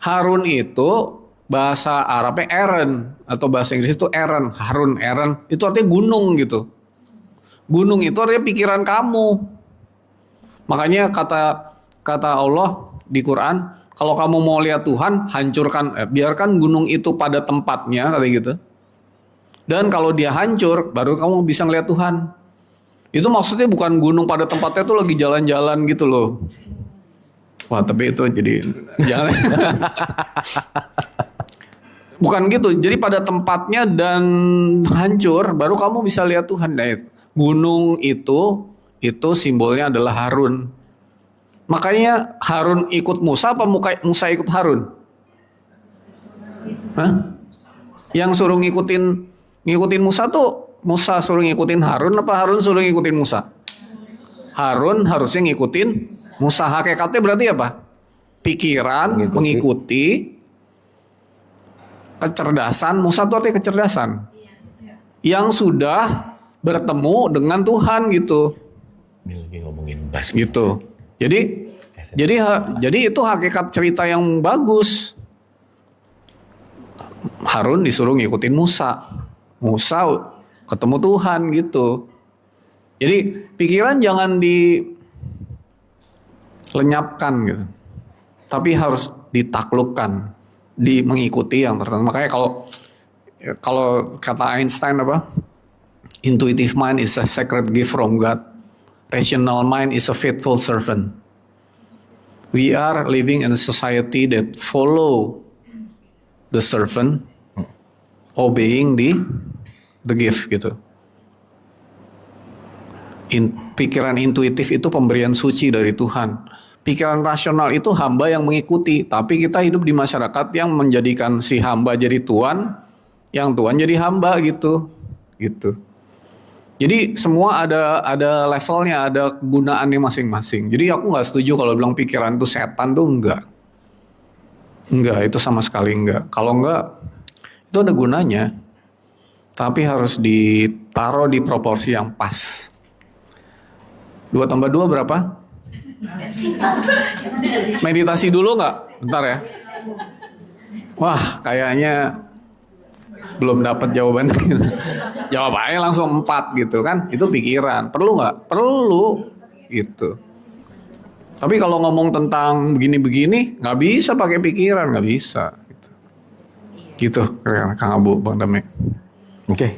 Harun itu bahasa Arabnya Aaron atau bahasa Inggris itu Aaron, Harun, Aaron itu artinya gunung gitu. Gunung itu artinya pikiran kamu. Makanya kata Allah di Quran, kalau kamu mau lihat Tuhan, hancurkan, biarkan gunung itu pada tempatnya, kata gitu. Dan kalau dia hancur, baru kamu bisa ngeliat Tuhan. Itu maksudnya bukan gunung pada tempatnya tuh lagi jalan-jalan gitu loh. Wah, tapi itu jadi jangan. Bukan gitu. Jadi pada tempatnya dan hancur, baru kamu bisa lihat Tuhan. Nah, gunung itu simbolnya adalah Harun. Makanya Harun ikut Musa apa Musa ikut Harun? Hah? Yang suruh ngikutin Musa tuh Musa suruh ngikutin Harun apa Harun suruh ngikutin Musa? Harun harusnya ngikutin Musa. Hakikatnya berarti apa? Pikiran mengikuti kecerdasan. Musa itu artinya kecerdasan yang sudah bertemu dengan Tuhan gitu. Ini ngomongin bas Gitu. Jadi itu hakikat cerita yang bagus. Harun disuruh ngikutin Musa. Musa ketemu Tuhan gitu. Jadi pikiran jangan dilenyapkan gitu. Tapi harus ditaklukkan, mengikuti yang tertentu. Makanya kalau kata Einstein apa? Intuitive mind is a sacred gift from God. Rational mind is a faithful servant. We are living in a society that follow the servant, obeying the gift gitu. Pikiran intuitif itu pemberian suci dari Tuhan. Pikiran rasional itu hamba yang mengikuti. Tapi kita hidup di masyarakat yang menjadikan si hamba jadi tuan, yang tuan jadi hamba gitu. Jadi semua ada levelnya, ada kegunaannya masing-masing. Jadi aku nggak setuju kalau bilang pikiran itu setan tuh enggak. Enggak, itu sama sekali enggak. Kalau enggak, itu ada gunanya. Tapi harus ditaruh di proporsi yang pas. 2 tambah 2 berapa? Meditasi dulu nggak? Bentar ya. Wah, kayaknya belum dapat jawaban. Jawab aja langsung 4 gitu kan. Itu pikiran. Perlu nggak? Perlu. Gitu. Tapi kalau ngomong tentang begini-begini, nggak bisa pakai pikiran. Nggak bisa. Gitu Kang Abu, Bang Dame. Oke.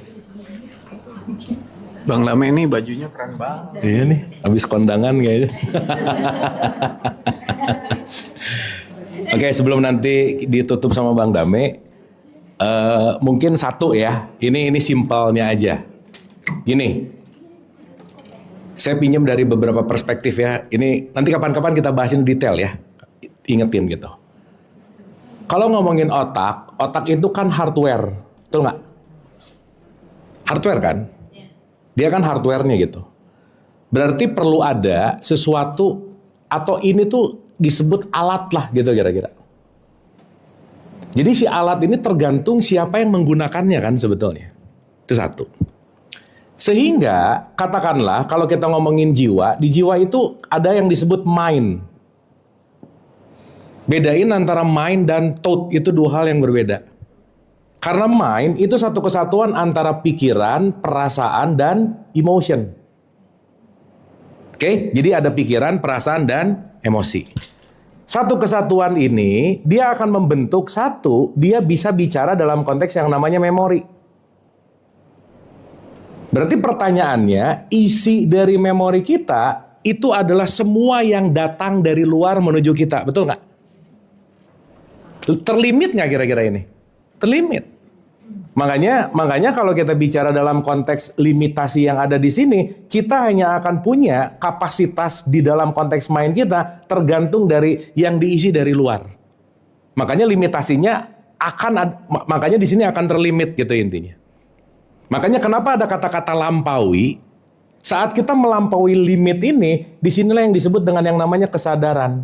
Bang Dame ini bajunya keren banget. Iya nih, habis kondangan kayaknya. Oke, sebelum nanti ditutup sama Bang Dame, mungkin satu ya. Ini simpelnya aja. Gini, saya pinjam dari beberapa perspektif ya. Ini nanti kapan-kapan kita bahasin detail ya. Ingetin gitu. Kalau ngomongin otak itu kan hardware, betul nggak? Hardware kan? Dia kan hardware-nya gitu. Berarti perlu ada sesuatu atau ini tuh disebut alat lah gitu kira-kira. Jadi si alat ini tergantung siapa yang menggunakannya kan sebetulnya. Itu satu. Sehingga katakanlah kalau kita ngomongin jiwa, di jiwa itu ada yang disebut mind. Bedain antara mind dan thought itu 2 hal yang berbeda. Karena mind itu satu kesatuan antara pikiran, perasaan, dan emotion. Oke, jadi ada pikiran, perasaan, dan emosi. Satu kesatuan ini, dia akan membentuk dia bisa bicara dalam konteks yang namanya memori. Berarti pertanyaannya, isi dari memori kita, itu adalah semua yang datang dari luar menuju kita, betul nggak? Terlimit nggak kira-kira ini? Terlimit. Makanya kalau kita bicara dalam konteks limitasi yang ada di sini, kita hanya akan punya kapasitas di dalam konteks mind kita tergantung dari yang diisi dari luar. Makanya limitasinya makanya di sini akan terlimit gitu intinya. Makanya kenapa ada kata-kata lampaui? Saat kita melampaui limit ini, disinilah yang disebut dengan yang namanya kesadaran.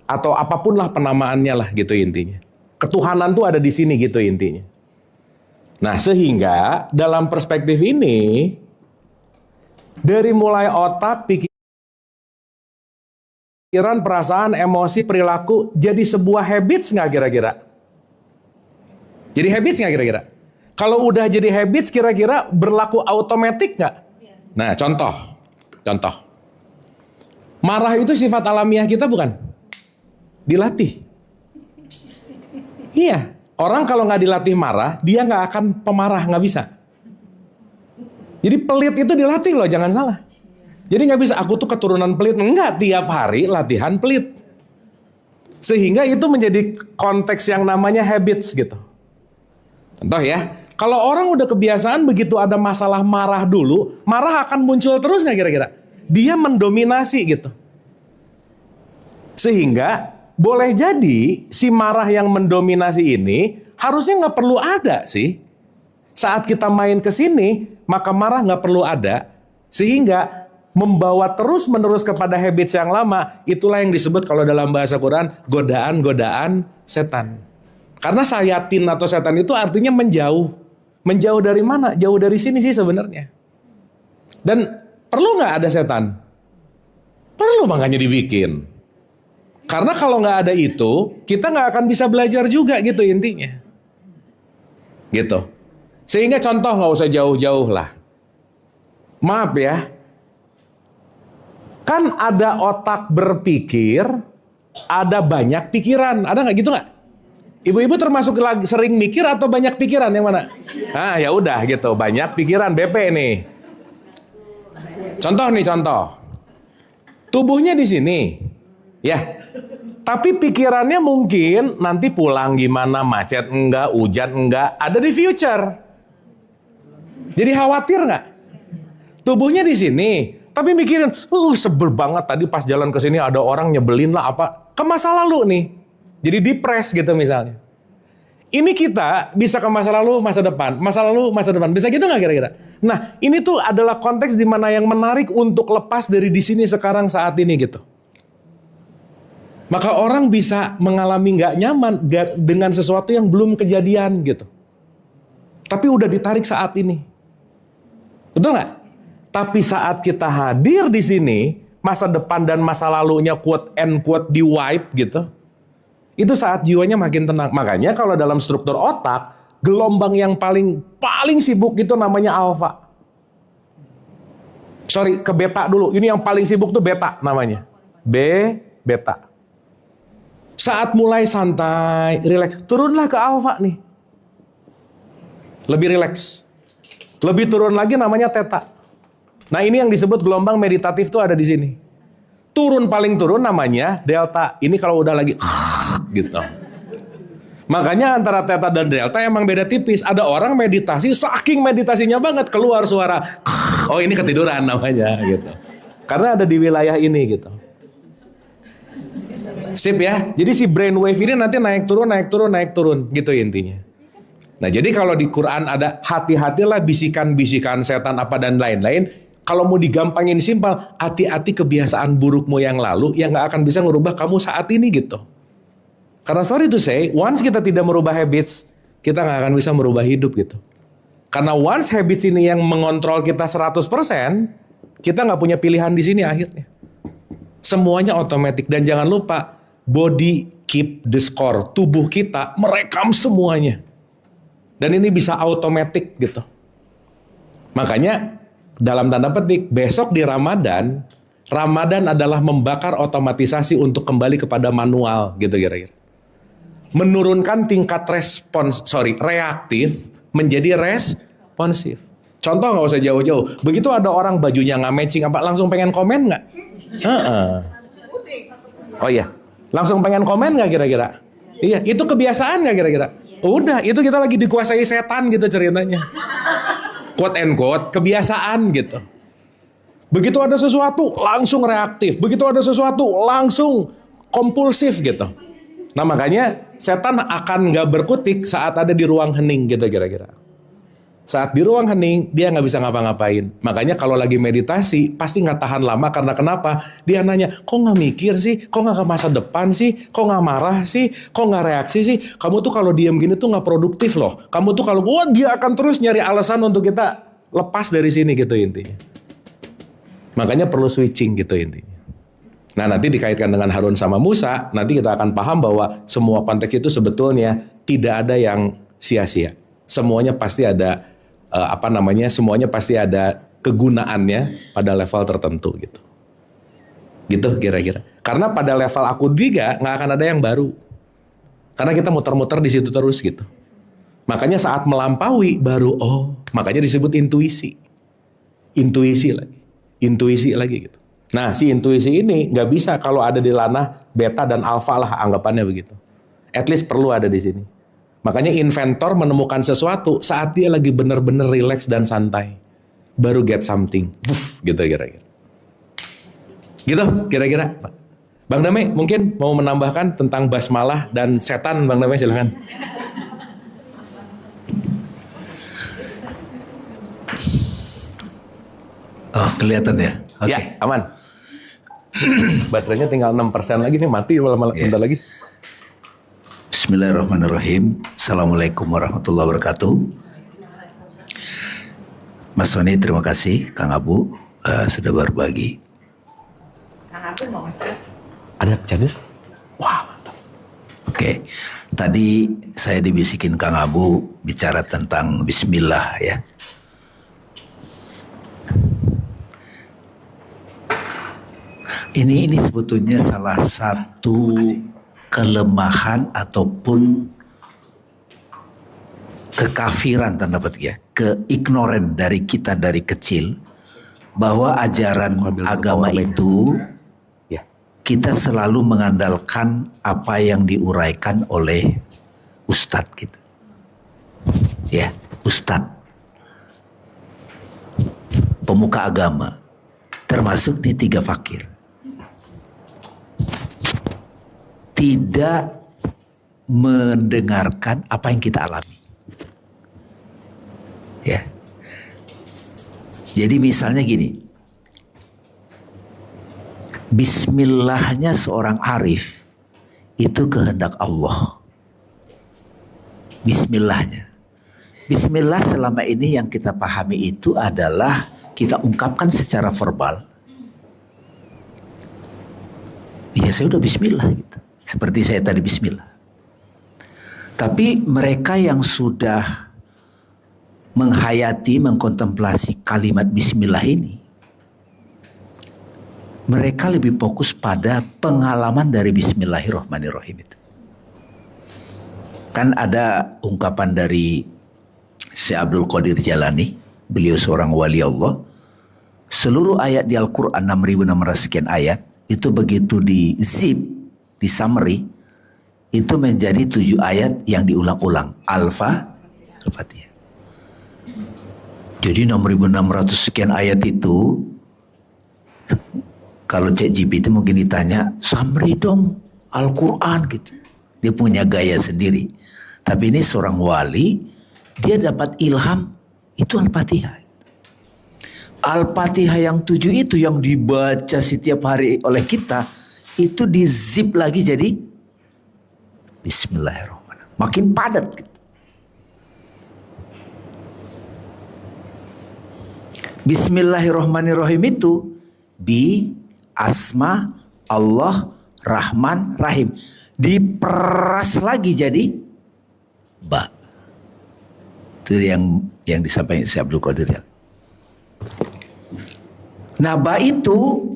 Atau apapun lah penamaannya lah gitu intinya. Ketuhanan tuh ada di sini gitu intinya. Nah, sehingga dalam perspektif ini, dari mulai otak, pikiran, perasaan, emosi, perilaku, jadi sebuah habits nggak kira-kira? Jadi habits nggak kira-kira? Kalau udah jadi habits, kira-kira berlaku otomatis nggak? Nah, contoh. Marah itu sifat alamiah kita bukan? Dilatih. Iya. Orang kalau nggak dilatih marah, dia nggak akan pemarah, nggak bisa. Jadi pelit itu dilatih loh, jangan salah. Jadi nggak bisa, aku tuh keturunan pelit. Enggak, tiap hari latihan pelit. Sehingga itu menjadi konteks yang namanya habits gitu. Contoh ya, kalau orang udah kebiasaan begitu ada masalah marah dulu, marah akan muncul terus nggak kira-kira? Dia mendominasi gitu. Sehingga boleh jadi si marah yang mendominasi ini harusnya nggak perlu ada sih. Saat kita main ke sini, maka marah nggak perlu ada. Sehingga membawa terus-menerus kepada habits yang lama, itulah yang disebut kalau dalam bahasa Quran, godaan-godaan setan. Karena sayatin atau setan itu artinya menjauh. Menjauh dari mana? Jauh dari sini sih sebenarnya. Dan perlu nggak ada setan? Perlu, makanya dibikin. Karena kalau nggak ada itu, kita nggak akan bisa belajar juga gitu intinya. Gitu. Sehingga contoh nggak usah jauh-jauh lah. Maaf ya. Kan ada otak berpikir, ada banyak pikiran. Ada nggak gitu nggak? Ibu-ibu termasuk lagi sering mikir atau banyak pikiran yang mana? Ah ya udah gitu, banyak pikiran BP nih. Contoh. Tubuhnya di sini. Ya. Tapi pikirannya mungkin nanti pulang gimana, macet enggak, hujan enggak, ada di future. Jadi khawatir nggak? Tubuhnya di sini, tapi mikirin, sebel banget tadi pas jalan ke sini ada orang nyebelin lah apa. Ke masa lalu nih. Jadi depres gitu misalnya. Ini kita bisa ke masa lalu, masa depan. Masa lalu, masa depan. Bisa gitu nggak kira-kira? Nah, ini tuh adalah konteks di mana yang menarik untuk lepas dari di sini sekarang saat ini gitu. Maka orang bisa mengalami nggak nyaman dengan sesuatu yang belum kejadian gitu. Tapi udah ditarik saat ini. Betul nggak? Tapi saat kita hadir di sini, masa depan dan masa lalunya quote and quote di wipe gitu. Itu saat jiwanya makin tenang. Makanya kalau dalam struktur otak, gelombang yang paling sibuk itu namanya alfa. Sorry, ke beta dulu. Ini yang paling sibuk tuh beta namanya. Beta. Saat mulai santai, rileks, turunlah ke alfa nih. Lebih rileks. Lebih turun lagi namanya theta. Nah, ini yang disebut gelombang meditatif tuh ada di sini. Paling turun namanya delta. Ini kalau udah lagi gitu. Makanya antara theta dan delta emang beda tipis. Ada orang meditasi, saking meditasinya banget keluar suara. Oh, ini ketiduran namanya gitu. Karena ada di wilayah ini gitu. Sip ya. Jadi si brainwave ini nanti naik turun gitu intinya. Nah, jadi kalau di Quran ada hati-hatilah bisikan-bisikan setan apa dan lain-lain. Kalau mau digampangin simpel, hati-hati kebiasaan burukmu yang lalu yang gak akan bisa ngerubah kamu saat ini gitu. Karena sorry to say, once kita tidak merubah habits, kita gak akan bisa merubah hidup gitu. Karena once habits ini yang mengontrol kita 100%, kita gak punya pilihan di sini akhirnya. Semuanya otomatis. Dan jangan lupa, body keep the score. Tubuh kita merekam semuanya. Dan ini bisa otomatis gitu. Makanya dalam tanda petik, besok di Ramadan adalah membakar otomatisasi untuk kembali kepada manual gitu kira-kira. Menurunkan tingkat reaktif menjadi responsif. Contoh nggak usah jauh-jauh. Begitu ada orang bajunya nggak matching, apa langsung pengen komen nggak? Oh iya, langsung pengen komen nggak kira-kira? Iya, itu kebiasaan nggak kira-kira? Udah, itu kita lagi dikuasai setan gitu ceritanya. Quote and quote, kebiasaan gitu. Begitu ada sesuatu, langsung reaktif. Begitu ada sesuatu, langsung kompulsif gitu. Nah makanya setan akan gak berkutik saat ada di ruang hening gitu kira-kira. Saat di ruang hening, dia gak bisa ngapa-ngapain. Makanya kalau lagi meditasi, pasti gak tahan lama karena kenapa? Dia nanya, kok gak mikir sih? Kok gak ke masa depan sih? Kok gak marah sih? Kok gak reaksi sih? Kamu tuh kalau diem gini tuh gak produktif loh. Kamu tuh kalau, dia akan terus nyari alasan untuk kita lepas dari sini gitu intinya. Makanya perlu switching gitu intinya. Nah nanti dikaitkan dengan Harun sama Musa, nanti kita akan paham bahwa semua konteks itu sebetulnya tidak ada yang sia-sia. Semuanya pasti ada semuanya pasti ada kegunaannya pada level tertentu gitu. Gitu kira-kira. Karena pada level aku 3 nggak akan ada yang baru. Karena kita muter-muter di situ terus gitu. Makanya saat melampaui baru makanya disebut intuisi. Intuisi lagi gitu. Nah, si intuisi ini nggak bisa kalau ada di ranah beta dan alfa lah anggapannya begitu. At least perlu ada di sini. Makanya inventor menemukan sesuatu saat dia lagi benar-benar relax dan santai. Baru get something. Gitu kira-kira. Gitu kira-kira. Bang Damai mungkin mau menambahkan tentang basmalah dan setan. Bang Damai silakan. Oh, kelihatan ya? Oke. Ya, aman. Baterainya tinggal 6% lagi nih, mati bentar lagi. Bismillahirrahmanirrahim. Assalamualaikum warahmatullahi wabarakatuh. Mas Sony, terima kasih. Kang Abu sudah berbagi. Kang Abu mau ngecek? Ada cadir? Wah, mantap. Oke. Tadi saya dibisikin Kang Abu bicara tentang Bismillah ya. Ini sebetulnya salah satu kelemahan ataupun kekafiran tanda petik ya, keignoran dari kita dari kecil bahwa ajaran agama itu kita selalu mengandalkan apa yang diuraikan oleh ustadz gitu. Ya, ustadz. pemuka agama, termasuk nih 3 fakir, tidak mendengarkan apa yang kita alami. Ya. Jadi misalnya gini, bismillahnya seorang arif itu kehendak Allah. Bismillahnya. Bismillah selama ini yang kita pahami itu adalah kita ungkapkan secara verbal. Ya saya udah bismillah gitu. Seperti saya tadi bismillah. Tapi mereka yang sudah menghayati, mengkontemplasi kalimat bismillah ini, mereka lebih fokus pada pengalaman dari bismillahirrahmanirrahim itu. Kan ada ungkapan dari Syekh Abdul Qadir Jalani, beliau seorang wali Allah. Seluruh ayat di Al-Quran 6.600 sekian ayat itu begitu di zip, di summary, itu menjadi 7 ayat yang diulang-ulang. Al-Fatihah. Jadi 6.600 sekian ayat itu, kalau ChatGPT mungkin ditanya, summary dong Al-Quran gitu. Dia punya gaya sendiri. Tapi ini seorang wali, dia dapat ilham, itu Al-Fatihah. Al-Fatihah yang 7 itu yang dibaca setiap hari oleh kita, itu di zip lagi jadi Bismillahirrahmanirrahim. Makin padat gitu. Bismillahirrahmanirrahim itu bi asma Allah Rahman Rahim. Diperas lagi jadi ba. Itu yang disampaikan Syekh Abdul Qadir. Nah, ba itu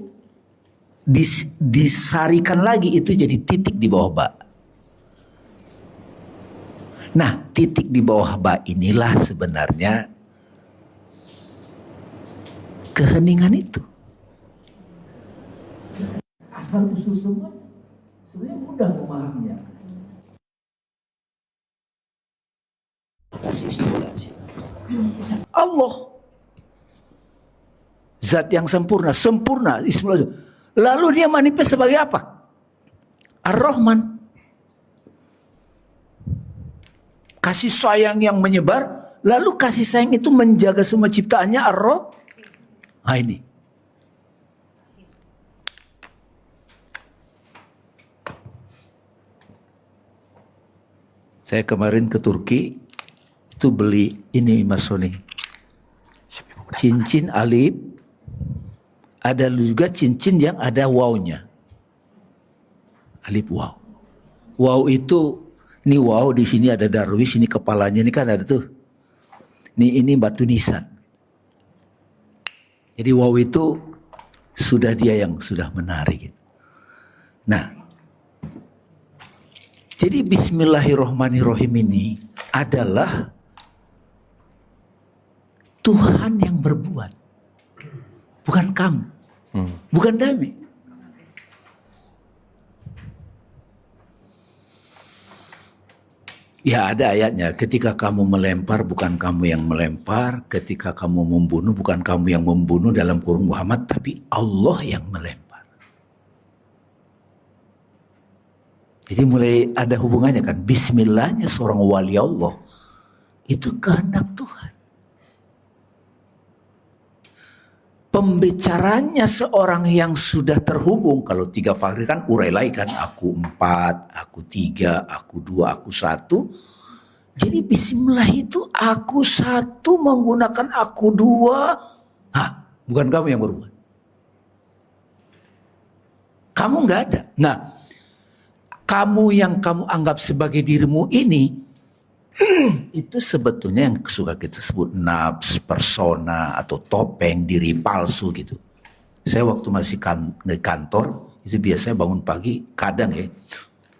disarikan lagi itu jadi titik di bawah ba. Nah, titik di bawah ba inilah sebenarnya keheningan itu. Asal usul semua sebenarnya mudah memahaminya. Kasih simulasi. Allah zat yang sempurna, lalu dia manifest sebagai apa? Ar-Rahman. Kasih sayang yang menyebar, lalu kasih sayang itu menjaga semua ciptaannya Ar-Rahman. Nah ini. Saya kemarin ke Turki, itu beli ini Mas Sony. Cincin alif, ada juga cincin yang ada wawnya. Alif waw. Waw itu, ini waw di sini ada Darwis, ini kepalanya ini kan ada tuh. Ini batu nisan. Jadi waw itu sudah dia yang sudah menarik. Nah, jadi Bismillahirrahmanirrahim ini adalah Tuhan yang berbuat, bukan kamu, bukan Dami. Ya ada ayatnya, ketika kamu melempar bukan kamu yang melempar, ketika kamu membunuh bukan kamu yang membunuh dalam kurung Muhammad, tapi Allah yang melempar. Jadi mulai ada hubungannya kan, bismillahnya seorang wali Allah, itu kehendak Tuhan. Pembicaranya seorang yang sudah terhubung, kalau 3 fakir kan urelai kan, aku 4, aku 3, aku 2, aku 1. Jadi bismillah itu aku 1 menggunakan aku 2. Hah, bukan kamu yang berbuat. Kamu nggak ada. Nah, kamu yang kamu anggap sebagai dirimu ini, itu sebetulnya yang suka kita sebut nafs, persona, atau topeng, diri palsu gitu. Saya waktu masih di kantor, itu biasanya bangun pagi, kadang ya,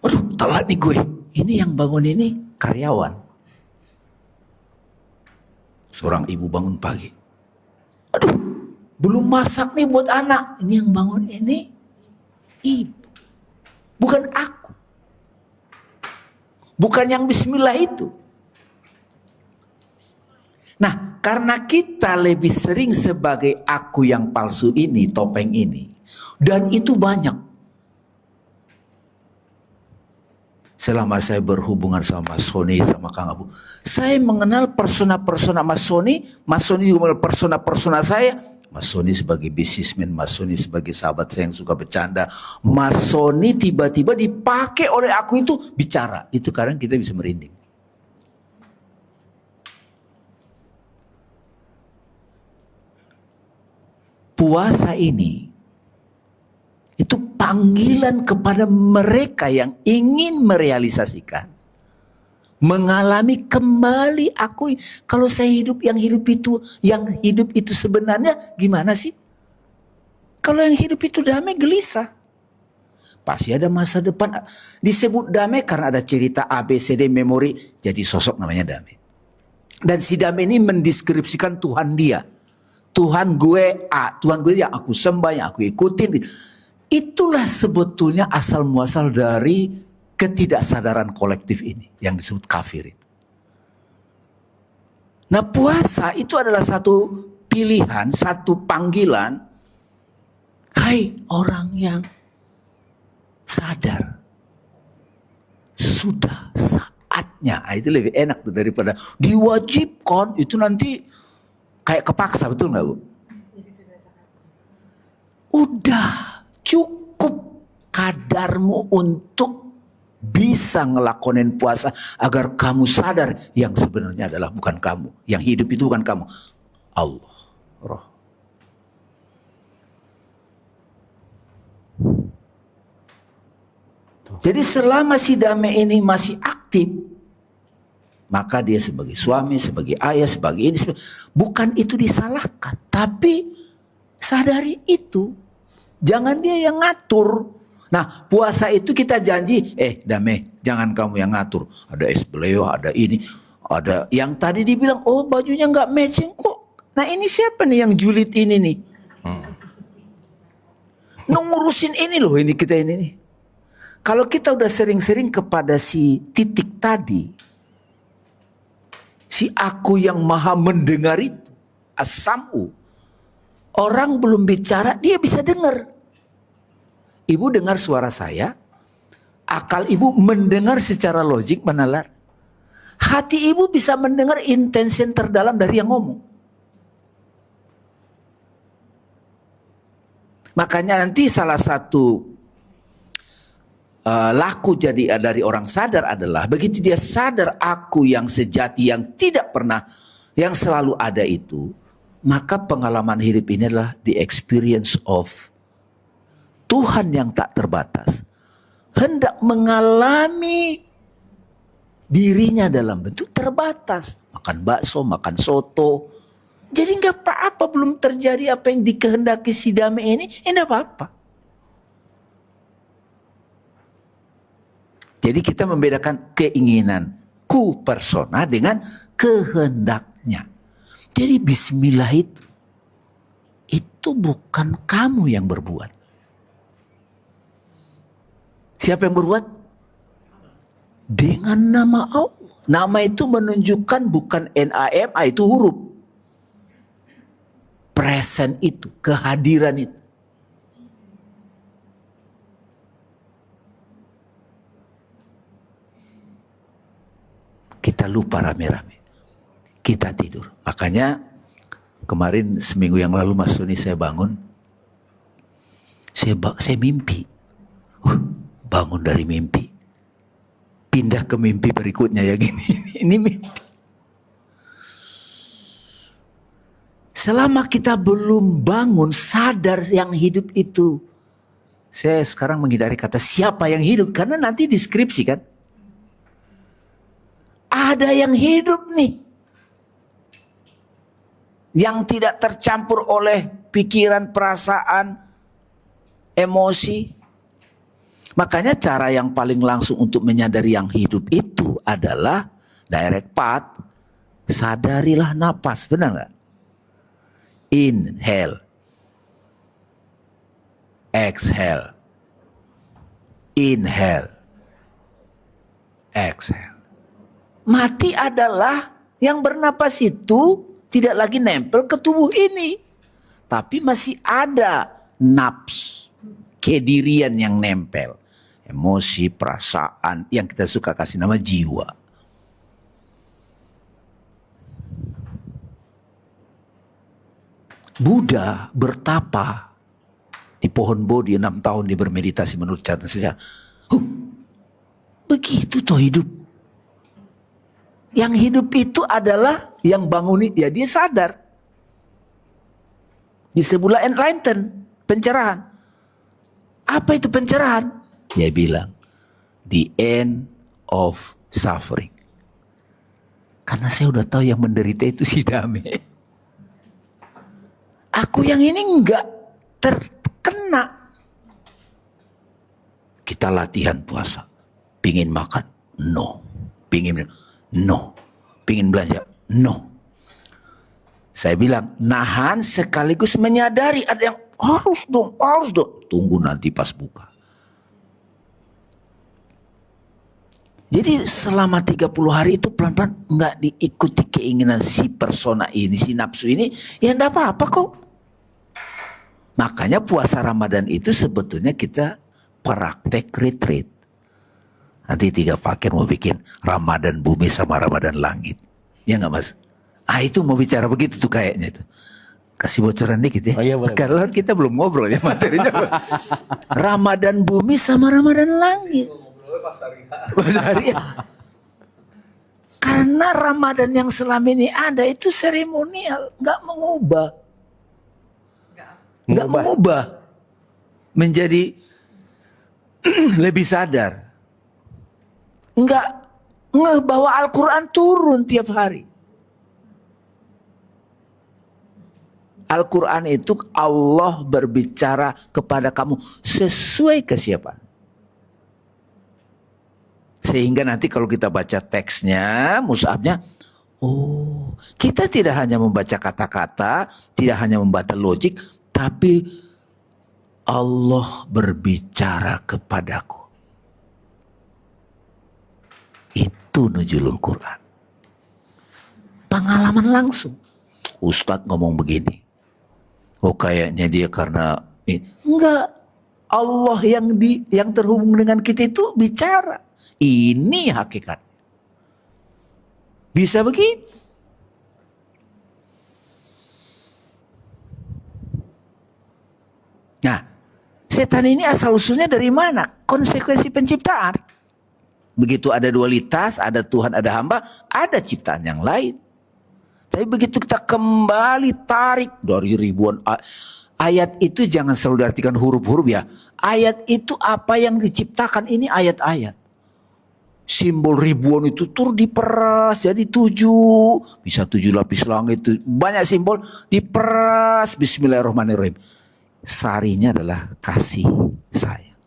waduh telat nih gue. Ini yang bangun ini karyawan. Seorang ibu bangun pagi. Aduh, belum masak nih buat anak. Ini yang bangun ini ibu. Bukan aku. Bukan yang bismillah itu. Nah, karena kita lebih sering sebagai aku yang palsu ini, topeng ini, dan itu banyak. Selama saya berhubungan sama Mas Sony, sama Kang Abu, saya mengenal persona-persona Mas Sony juga mengenal persona-persona saya. Mas Sony sebagai bisnismen, Mas Sony sebagai sahabat saya yang suka bercanda. Mas Sony tiba-tiba dipakai oleh aku itu bicara. Itu kadang kita bisa merinding. Puasa ini itu panggilan kepada mereka yang ingin merealisasikan, mengalami kembali aku. Kalau saya hidup, yang hidup itu sebenarnya gimana sih? Kalau yang hidup itu damai, gelisah. Pasti ada masa depan. Disebut damai karena ada cerita A, B, C, D, memori. Jadi sosok namanya damai. Dan si damai ini mendeskripsikan Tuhan dia. Tuhan gue A, Tuhan gue yang aku sembah, yang aku ikutin. Itulah sebetulnya asal muasal dari ketidaksadaran kolektif ini yang disebut kafir itu. Nah, puasa itu adalah satu pilihan, satu panggilan. Hai orang yang sadar, sudah saatnya. Itu lebih enak tuh daripada diwajibkan. Itu nanti kayak kepaksa, betul nggak Bu? Udah cukup kadarmu untuk bisa ngelakonin puasa agar kamu sadar yang sebenarnya adalah bukan kamu. Yang hidup itu bukan kamu. Allah, Roh. Jadi selama si damai ini masih aktif, maka dia sebagai suami, sebagai ayah, sebagai ini, bukan itu disalahkan. Tapi sadari itu. Jangan dia yang ngatur. Nah, puasa itu kita janji, damai, jangan kamu yang ngatur. Ada es beleo, ada ini. Ada yang tadi dibilang, oh bajunya nggak matching kok. Nah ini siapa nih yang julid ini nih? Ngurusin ini loh, ini kita ini nih. Kalau kita udah sering-sering kepada si titik tadi, si aku yang maha mendengar itu, as-sam'u. Orang belum bicara, dia bisa dengar. Ibu dengar suara saya, akal ibu mendengar secara logik, menalar. Hati ibu bisa mendengar intention terdalam dari yang ngomong. Makanya nanti salah satu laku jadi dari orang sadar adalah begitu dia sadar aku yang sejati, yang tidak pernah, yang selalu ada itu, maka pengalaman hidup ini adalah the experience of Tuhan yang tak terbatas hendak mengalami dirinya dalam bentuk terbatas. Makan bakso, makan soto. Jadi nggak apa-apa, belum terjadi apa yang dikehendaki si damai ini, enggak apa-apa. Jadi kita membedakan keinginanku persona dengan kehendaknya. Jadi bismillah itu bukan kamu yang berbuat. Siapa yang berbuat? Dengan nama Allah. Nama itu menunjukkan bukan NAMA, itu huruf. Present itu, kehadiran itu. Kita lupa rame-rame. Kita tidur. Makanya kemarin seminggu yang lalu Mas Sony saya bangun. Saya mimpi. Bangun dari mimpi. Pindah ke mimpi berikutnya ya gini. Ini mimpi. Selama kita belum bangun sadar yang hidup itu. Saya sekarang menghindari kata siapa yang hidup. Karena nanti deskripsi kan. Ada yang hidup nih. Yang tidak tercampur oleh pikiran, perasaan, emosi. Makanya cara yang paling langsung untuk menyadari yang hidup itu adalah direct path. Sadarilah napas, benar nggak? Inhale. Exhale. Inhale. Exhale. Mati adalah Yang bernapas itu tidak lagi nempel ke tubuh ini. Tapi masih ada nafs, kedirian yang nempel. Emosi, perasaan, yang kita suka kasih nama jiwa. Buddha bertapa di pohon Bodhi 6 tahun dia bermeditasi menurut catatan sejarah. Begitu toh hidup. Yang hidup itu adalah yang bangun ya dia sadar. Disebutlah enlightened, pencerahan. Apa itu pencerahan? Dia bilang, the end of suffering. Karena saya udah tahu yang menderita itu si Dame. Aku yang ini enggak terkena. Kita latihan puasa. Pingin makan? No. Pingin minum? No. Pingin belanja? No. Saya bilang, nahan sekaligus menyadari. Ada yang harus dong. Tunggu nanti pas buka. Jadi selama 30 hari itu pelan-pelan nggak diikuti keinginan si persona ini, si nafsu ini. Ya enggak apa-apa kok. Makanya puasa Ramadan itu sebetulnya kita praktek retreat. Nanti 3 fakir mau bikin Ramadan bumi sama Ramadan langit. Ya nggak mas? Itu mau bicara begitu tuh kayaknya itu. Kasih bocoran dikit ya. Oh, iya, boleh. Karena kita belum ngobrol ya materinya. Ramadan bumi sama Ramadan langit. Pas hari ya. Karena Ramadan yang selama ini ada itu seremonial, nggak mengubah. Nggak mengubah. Menjadi lebih sadar. Nggak ngebawa Al-Quran turun tiap hari. Al-Quran itu Allah berbicara kepada kamu sesuai kesiapan. Sehingga nanti kalau kita baca teksnya, mushafnya, kita tidak hanya membaca kata-kata, tidak hanya membaca logik, tapi Allah berbicara kepadaku. Itu nuzulul Quran. Pengalaman langsung. Ustadz ngomong begini. Kayaknya dia karena enggak, Allah yang terhubung dengan kita itu bicara. Ini hakikat. Bisa begitu. Nah, setan ini asal usulnya dari mana? Konsekuensi penciptaan. Begitu ada dualitas, ada Tuhan, ada hamba, ada ciptaan yang lain. Tapi begitu kita kembali tarik dari ribuan ayat itu, jangan selalu diartikan huruf-huruf ya. Ayat itu apa yang diciptakan, ini ayat-ayat. Simbol ribuan itu tur diperas jadi 7. Bisa 7 lapis langit itu. Banyak simbol diperas. Bismillahirrahmanirrahim. Sarinya adalah kasih sayang.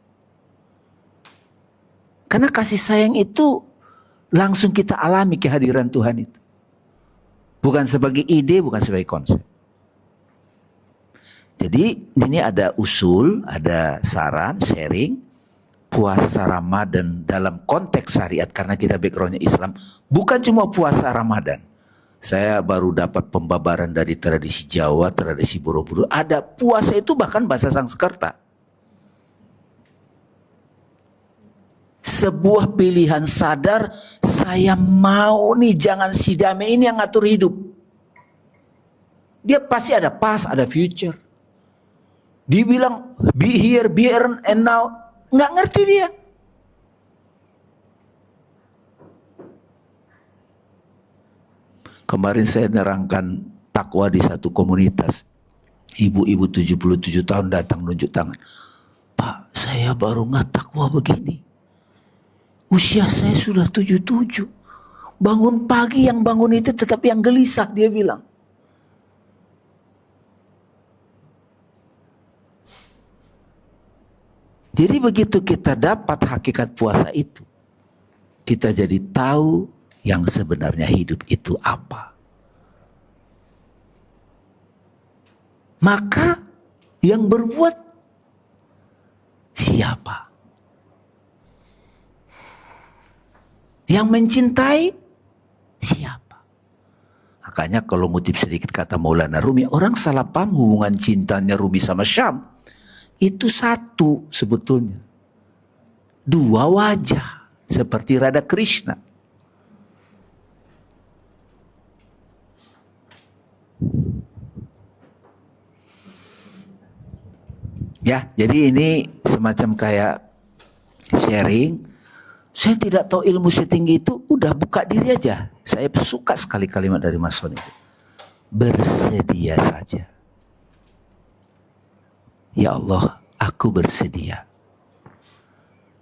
Karena kasih sayang itu langsung kita alami kehadiran Tuhan itu. Bukan sebagai ide, bukan sebagai konsep. Jadi ini ada usul, ada saran, sharing. Puasa Ramadan dalam konteks syariat, karena kita backgroundnya Islam. Bukan cuma puasa Ramadan. Saya baru dapat pembabaran dari tradisi Jawa, tradisi Borobudur. Ada puasa itu bahkan bahasa Sanskerta. Sebuah pilihan sadar, saya mau nih, jangan si Dame ini yang ngatur hidup. Dia pasti ada past, ada future. Dibilang be here, be and now, nggak ngerti dia. Kemarin saya nerangkan takwa di satu komunitas. Ibu-ibu 77 tahun datang nunjuk tangan. Pak, saya baru nggak takwa begini. Usia saya sudah 77. Bangun pagi yang bangun itu tetap yang gelisah, dia bilang. Jadi begitu kita dapat hakikat puasa itu, kita jadi tahu yang sebenarnya hidup itu apa. Maka yang berbuat siapa? Yang mencintai siapa? Makanya kalau ngutip sedikit kata Maulana Rumi, orang salah paham hubungan cintanya Rumi sama Syam. Itu satu sebetulnya. Dua wajah. Seperti Radha Krishna. Ya, jadi ini semacam kayak sharing. Saya tidak tahu ilmu setinggi itu, udah buka diri aja. Saya suka sekali kalimat dari Mas Son itu. Bersedia saja. Ya Allah, aku bersedia.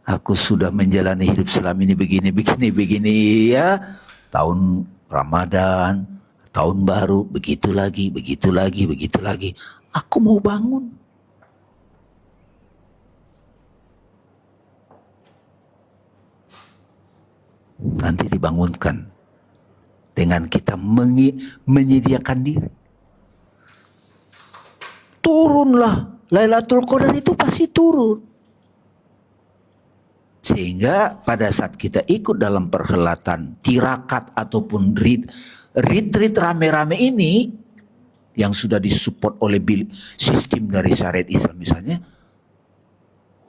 Aku sudah menjalani hidup selama ini begini ya. Tahun Ramadan, tahun baru, begitu lagi. Aku mau bangun. Nanti dibangunkan dengan kita menyediakan diri. Turunlah, Lailatul Qadar itu pasti turun. Sehingga pada saat kita ikut dalam perhelatan tirakat ataupun retreat rame-rame ini yang sudah disupport oleh sistem dari syariat Islam misalnya,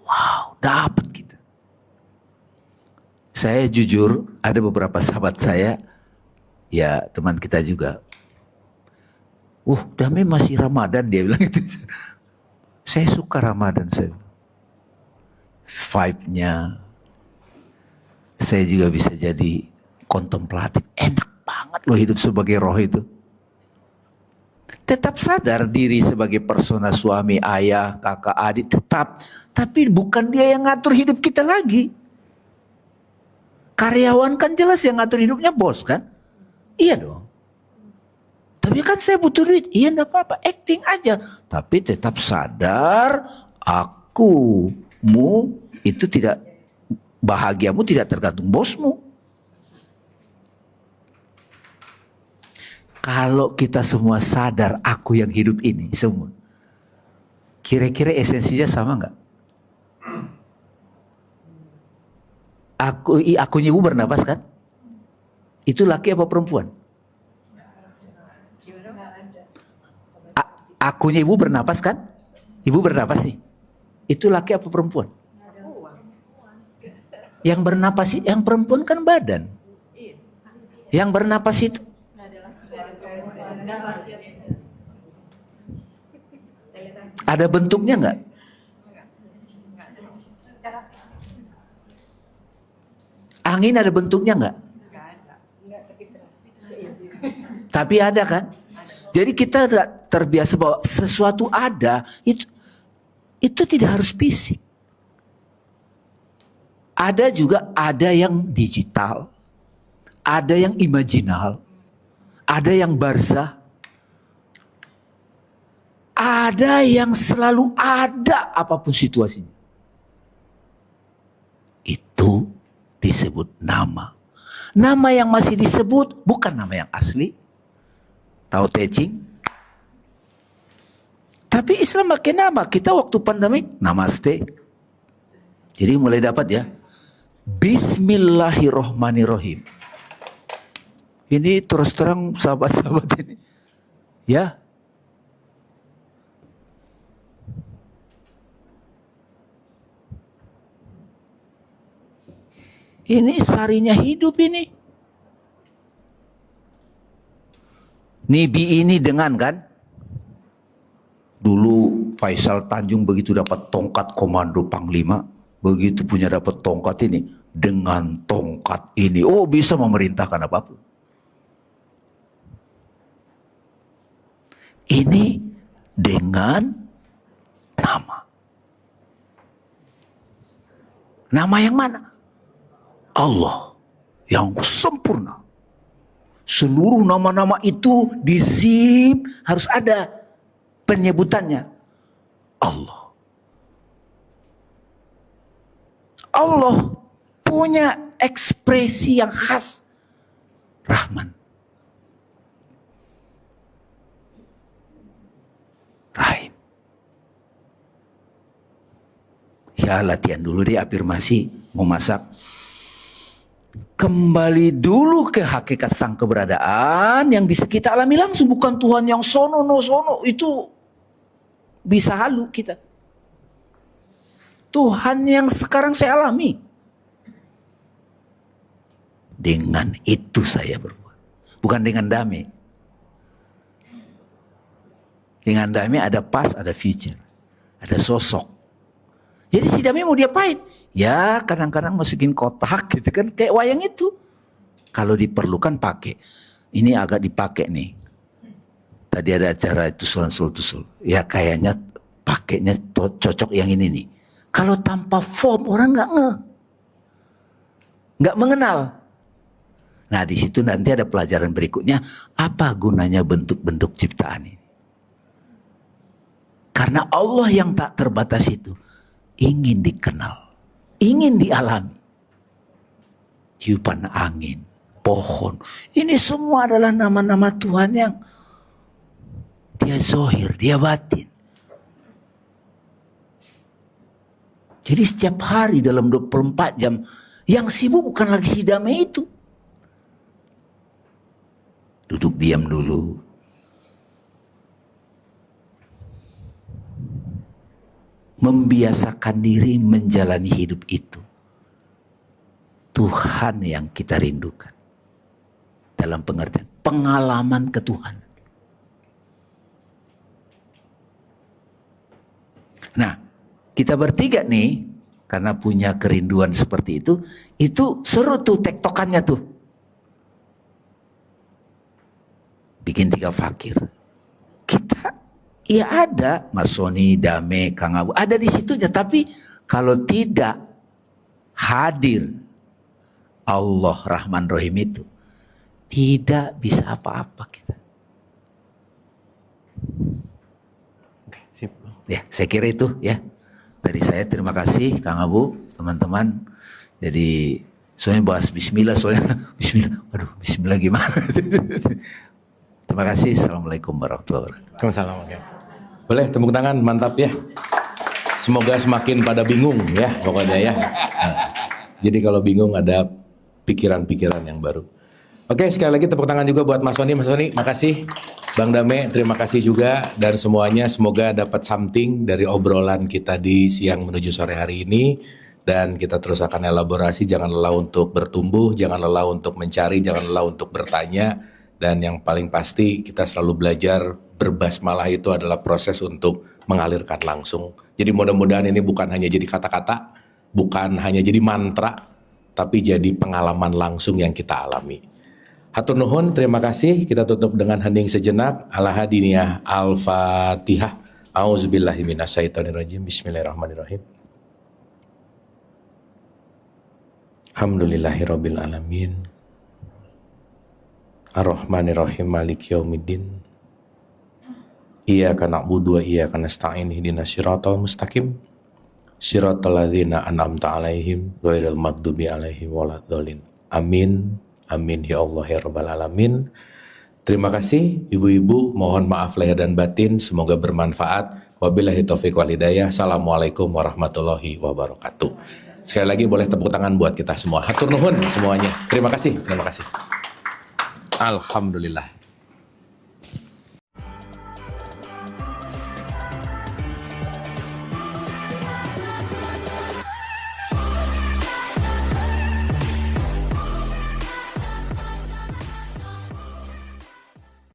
wow, dapat kita. Saya jujur, ada beberapa sahabat saya, ya teman kita juga. Dami masih Ramadan, dia bilang gitu. Saya suka Ramadan, saya. Vibe-nya. Saya juga bisa jadi kontemplatif. Enak banget loh hidup sebagai roh itu. Tetap sadar diri sebagai persona suami, ayah, kakak, adik, tetap. Tapi bukan dia yang ngatur hidup kita lagi. Karyawan kan jelas yang ngatur hidupnya bos kan? Iya dong. Tapi kan saya butuh duit. Iya enggak apa-apa, acting aja. Tapi tetap sadar akumu itu tidak, bahagiamu tidak tergantung bosmu. Kalau kita semua sadar aku yang hidup ini semua. Kira-kira esensinya sama enggak? Akunya ibu bernapas kan? Itu laki apa perempuan? Akunya ibu bernapas kan? Ibu bernapas nih. Itu laki apa perempuan? Yang bernapas itu, yang perempuan kan badan. Yang bernapas itu ada bentuknya enggak? Angin ada bentuknya enggak? Tapi ada kan? Jadi kita terbiasa bahwa sesuatu ada, itu tidak harus fisik. Ada juga, ada yang digital, ada yang imajinal, ada yang barzah, ada yang selalu ada apapun situasinya. Itu disebut nama. Nama yang masih disebut bukan nama yang asli. Tahu teaching? Tapi Islam pakai nama. Kita waktu pandemi namaste. Jadi mulai dapat ya. Bismillahirrohmanirrohim. Ini terus terang sahabat-sahabat ini. Ya. Ini sarinya hidup ini. Nibi ini dengan kan? Dulu Faisal Tanjung begitu dapat tongkat komando panglima, begitu punya dapat tongkat ini, dengan tongkat ini, bisa memerintahkan apapun. Ini dengan nama. Nama yang mana? Allah yang sempurna. Seluruh nama-nama itu di zip harus ada penyebutannya. Allah. Allah punya ekspresi yang khas. Rahman. Rahim. Ya latihan dulu deh afirmasi mau masak. kembali dulu ke hakikat sang keberadaan yang bisa kita alami langsung, bukan Tuhan yang sono no sono, itu bisa halu kita. Tuhan yang sekarang saya alami. Dengan itu saya berbuat, bukan dengan damai. Dengan damai ada past, ada future, ada sosok. Jadi si damai mau diapain? Ya kadang-kadang masukin kotak gitu kan, kayak wayang itu. Kalau diperlukan pakai. Ini agak dipakai nih. Tadi ada acara itu tusul. Ya kayaknya pakainya cocok yang ini nih. Kalau tanpa form orang nggak mengenal. Nah di situ nanti ada pelajaran berikutnya, apa gunanya bentuk-bentuk ciptaan ini? Karena Allah yang tak terbatas itu ingin dikenal, ingin dialami. Tiupan angin, pohon, ini semua adalah nama-nama Tuhan yang dia zohir, dia batin. Jadi setiap hari dalam 24 jam, yang sibuk bukan lagi si damai itu. Duduk diam dulu. Membiasakan diri menjalani hidup itu. Tuhan yang kita rindukan. Dalam pengertian pengalaman ketuhanan. Nah, kita bertiga nih, karena punya kerinduan seperti itu seru tuh tektokannya tuh. Bikin 3 fakir. Kita, ya ada Mas Soni, Dame, Kang Abu, ada di situnya. Tapi kalau tidak hadir Allah Rahman Rahim itu, tidak bisa apa-apa kita. Sip. Ya, saya kira itu ya. Dari saya terima kasih Kang Abu, teman-teman. Jadi soalnya bahas bismillah, soalnya bismillah. Waduh, bismillah gimana? Terima kasih. Assalamualaikum warahmatullahi wabarakatuh. Waalaikumsalam. Boleh tepuk tangan, mantap ya. Semoga semakin pada bingung ya pokoknya ya. Nah, jadi kalau bingung ada pikiran-pikiran yang baru. Oke, sekali lagi tepuk tangan juga buat Mas Soni. Mas Soni, makasih. Bang Dame, terima kasih juga. Dan semuanya semoga dapat something dari obrolan kita di siang menuju sore hari ini. Dan kita terus akan elaborasi, jangan lelah untuk bertumbuh, jangan lelah untuk mencari, jangan lelah untuk bertanya. Dan yang paling pasti kita selalu belajar berbasmalah itu adalah proses untuk mengalirkan langsung. Jadi mudah-mudahan ini bukan hanya jadi kata-kata, bukan hanya jadi mantra, tapi jadi pengalaman langsung yang kita alami. Hatur nuhun, terima kasih. Kita tutup dengan hening sejenak. Ala hadiniyah Al-Fatihah. A'udzubillahi minasyaitonirrajim. Bismillahirrahmanirrahim. Alhamdulillahirabbil alamin. Ar-Rahmanirrahim Maliki Yaumiddin. Iyyaka na'budu wa iyyaka nasta'in ihdinas siratal mustaqim. Siratal ladzina an'amta 'alaihim ghairil maghdubi 'alaihim waladdallin. Amin. Amin ya Allah ya Rabbal alamin. Terima kasih ibu-ibu, mohon maaf lahir dan batin, semoga bermanfaat. Wabillahi taufiq wal hidayah. Assalamualaikum warahmatullahi wabarakatuh. Sekali lagi boleh tepuk tangan buat kita semua. Hatur nuhun semuanya. Terima kasih. Alhamdulillah.